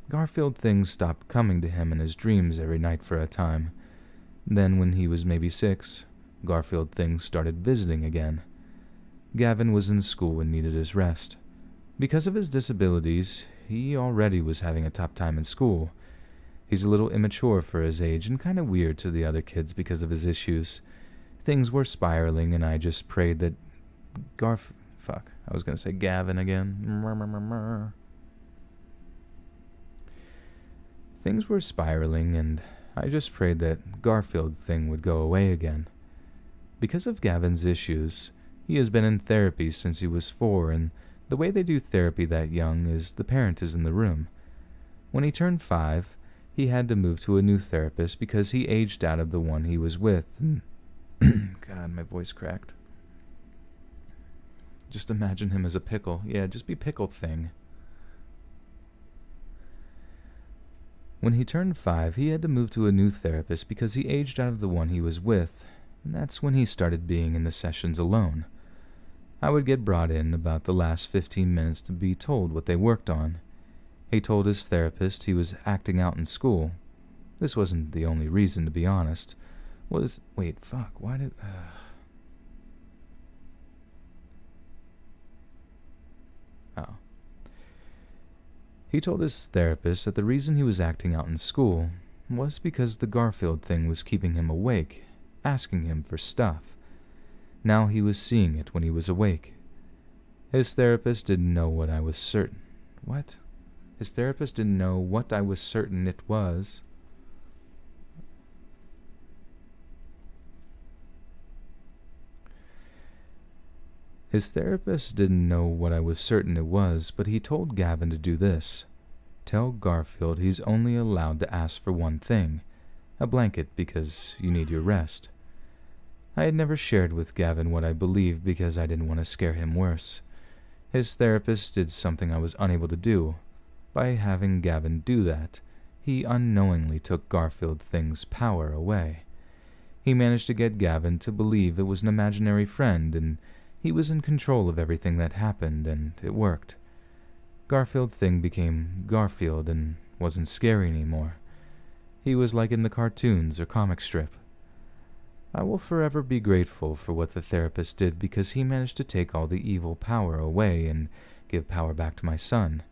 Garfield things stopped coming to him in his dreams every night for a time. Then, when he was maybe 6, Garfield things started visiting again. Gavin was in school and needed his rest. Because of his disabilities, he already was having a tough time in school. He's a little immature for his age and kind of weird to the other kids because of his issues. Things were spiraling, and I just prayed that I was going to say Gavin again. Things were spiraling, and I just prayed that Garfield thing would go away again. Because of Gavin's issues, he has been in therapy since he was 4, and the way they do therapy that young is the parent is in the room. When he turned 5, he had to move to a new therapist because he aged out of the one he was with. And God, my voice cracked. Just imagine him as a pickle. Yeah, just be pickle thing. When he turned 5, he had to move to a new therapist because he aged out of the one he was with, and that's when he started being in the sessions alone. I would get brought in about the last 15 minutes to be told what they worked on. He told his therapist he was acting out in school. This wasn't the only reason, to be honest. Why did... He told his therapist that the reason he was acting out in school was because the Garfield thing was keeping him awake, asking him for stuff. Now he was seeing it when he was awake. His therapist didn't know what I was certain. What? His therapist didn't know what I was certain it was. His therapist didn't know what I was certain it was, but he told Gavin to do this. Tell Garfield he's only allowed to ask for one thing, a blanket because you need your rest. I had never shared with Gavin what I believed because I didn't want to scare him worse. His therapist did something I was unable to do. By having Gavin do that, he unknowingly took Garfield thing's power away. He managed to get Gavin to believe it was an imaginary friend, and he was in control of everything that happened, and it worked. Garfield thing became Garfield and wasn't scary anymore. He was like in the cartoons or comic strip. I will forever be grateful for what the therapist did because he managed to take all the evil power away and give power back to my son.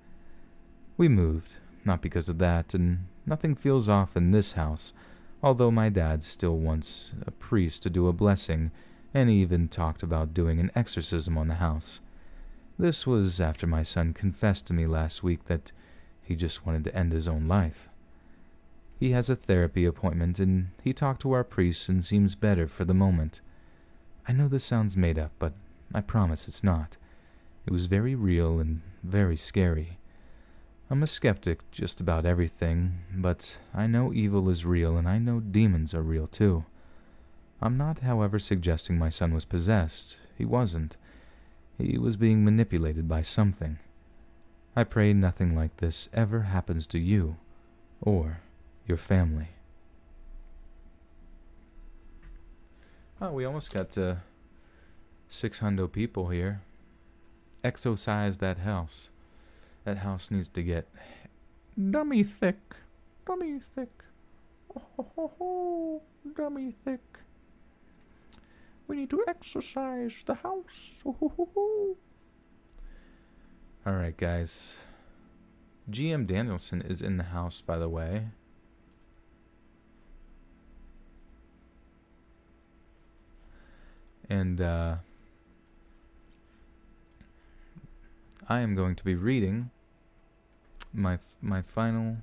We moved, not because of that, and nothing feels off in this house, although my dad still wants a priest to do a blessing, and he even talked about doing an exorcism on the house. This was after my son confessed to me last week that he just wanted to end his own life. He has a therapy appointment, and he talked to our priest and seems better for the moment. I know this sounds made up, but I promise it's not. It was very real and very scary. I'm a skeptic just about everything, but I know evil is real and I know demons are real too. I'm not, however, suggesting my son was possessed. He wasn't. He was being manipulated by something. I pray nothing like this ever happens to you or your family. Oh, we almost got to 600 people here. Exorcise that house. That house needs to get dummy thick. Dummy thick. Oh, dummy thick. We need to exercise the house. Alright, guys. GM Danielson is in the house, by the way. And, I am going to be reading my final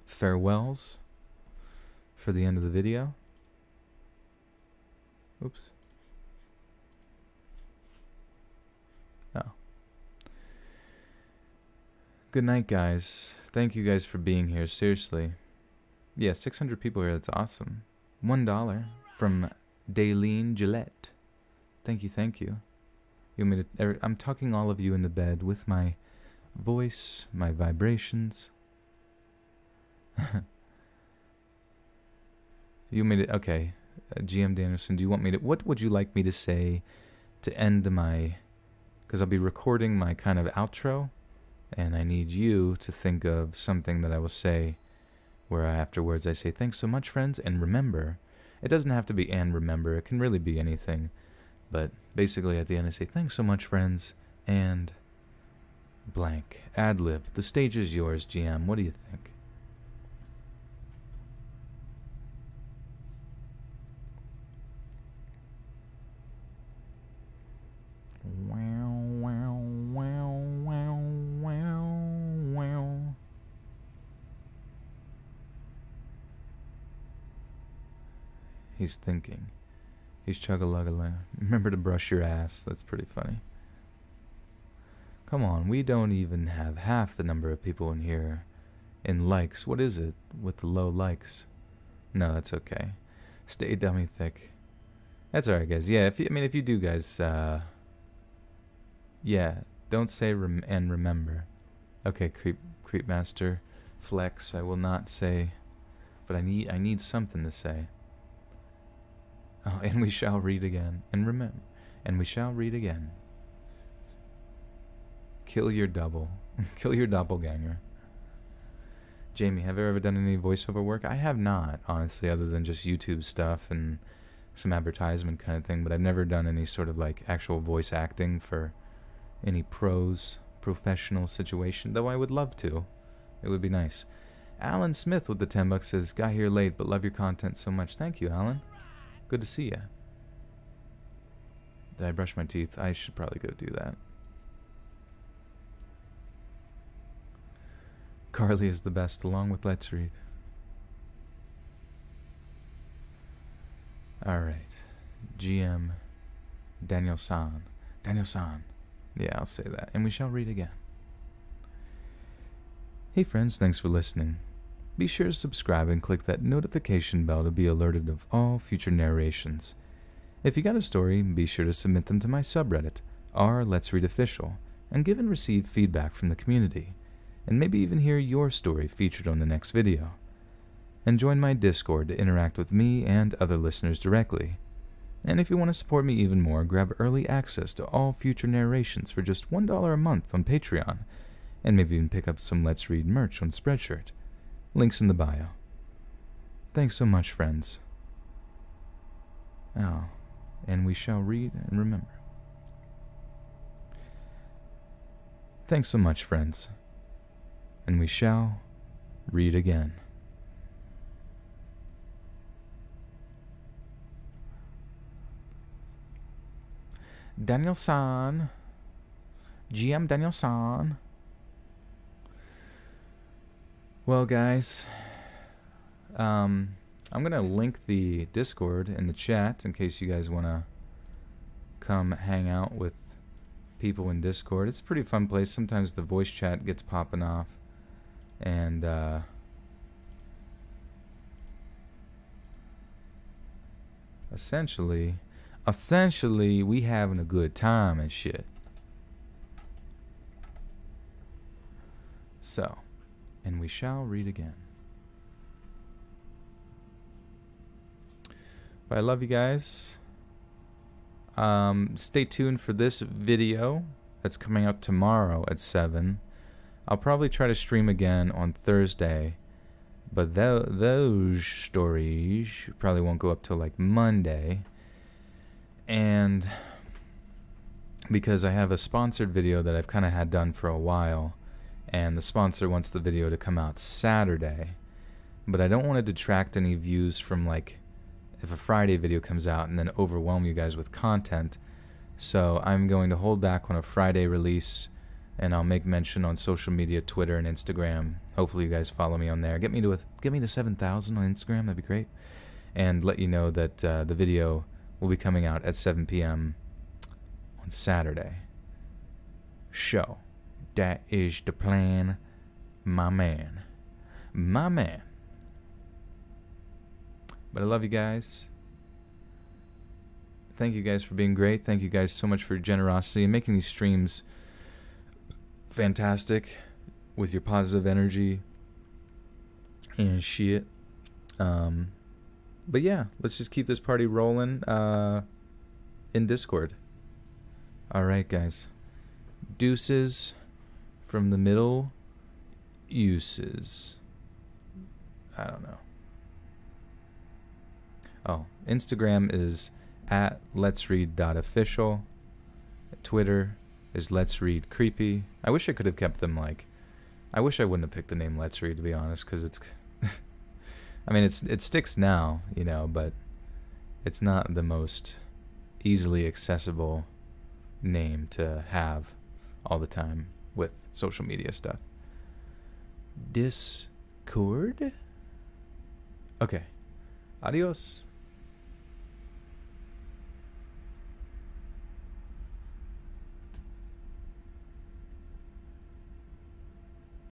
farewells for the end of the video. Oops. Oh. Good night, guys. Thank you guys for being here. Seriously. Yeah, 600 people here. That's awesome. $1 from Daylene Gillette. Thank you, thank you. You want me to, I'm tucking all of you in the bed with my voice, my vibrations. You made it, okay. GM Danielson, do you want me to, what would you like me to say to end my, because I'll be recording my kind of outro, and I need you to think of something that I will say where afterwards I say, thanks so much, friends, and remember. It doesn't have to be and remember, it can really be anything. But basically at the end I say, thanks so much, friends, and blank. Ad-lib. The stage is yours, GM. What do you think? He's thinking. He's chug-a-lug-a-lug. Remember to brush your ass. That's pretty funny. Come on, we don't even have half the number of people in here in likes. What is it with the low likes? No, that's okay. Stay dummy thick. That's alright, guys. Yeah, if you do, guys, yeah, don't say and remember. Okay, creep master flex. I will not say, but I need something to say. Oh, and we shall read again. And remember, and we shall read again. Kill your double. Kill your doppelganger. Jamie, have you ever done any voiceover work? I have not, honestly, other than just YouTube stuff and some advertisement kind of thing, but I've never done any sort of like actual voice acting for any professional situation, though I would love to. It would be nice. Alan Smith with the $10 says, got here late, but love your content so much. Thank you, Alan. Good to see you. Did I brush my teeth? I should probably go do that. Carly is the best, along with Let's Read. Alright. GM Daniel-san. Daniel-san. Yeah, I'll say that. And we shall read again. Hey friends, thanks for listening. Be sure to subscribe and click that notification bell to be alerted of all future narrations. If you got a story, be sure to submit them to my subreddit, r/Let's-Read-Official, and give and receive feedback from the community, and maybe even hear your story featured on the next video. And join my Discord to interact with me and other listeners directly. And if you want to support me even more, grab early access to all future narrations for just $1 a month on Patreon, and maybe even pick up some Let's Read merch on Spreadshirt. Links in the bio. Thanks so much, friends. Oh, and we shall read and remember. Thanks so much, friends. And we shall read again. Daniel-san. GM Daniel-san. Well, guys, I'm going to link the Discord in the chat in case you guys want to come hang out with people in Discord. It's a pretty fun place. Sometimes the voice chat gets popping off. And, Essentially, we having a good time and shit. So, and we shall read again. But I love you guys. Stay tuned for this video that's coming out tomorrow at 7. I'll probably try to stream again on Thursday, but those stories probably won't go up till like Monday. And because I have a sponsored video that I've kind of had done for a while, and the sponsor wants the video to come out Saturday, but I don't want to detract any views from, like, if a Friday video comes out and then overwhelm you guys with content. So I'm going to hold back on a Friday release, and I'll make mention on social media, Twitter and Instagram. Hopefully you guys follow me on there. Get me to 7,000 on Instagram, that'd be great. And let you know that the video will be coming out at 7 p.m. on Saturday. So, that is the plan, my man. My man. But I love you guys. Thank you guys for being great. Thank you guys so much for your generosity and making these streams fantastic with your positive energy and shit. But yeah, let's just keep this party rolling in Discord. Alright, guys. Deuces from the middle uses. I don't know. Oh, Instagram is at letsread.official. Twitter is letsreadcreepy. I wish I could have kept them like... I wish I wouldn't have picked the name Let's Read, to be honest, because it's... I mean, it sticks now, you know, but it's not the most easily accessible name to have all the time with social media stuff. Discord? Okay. Adios.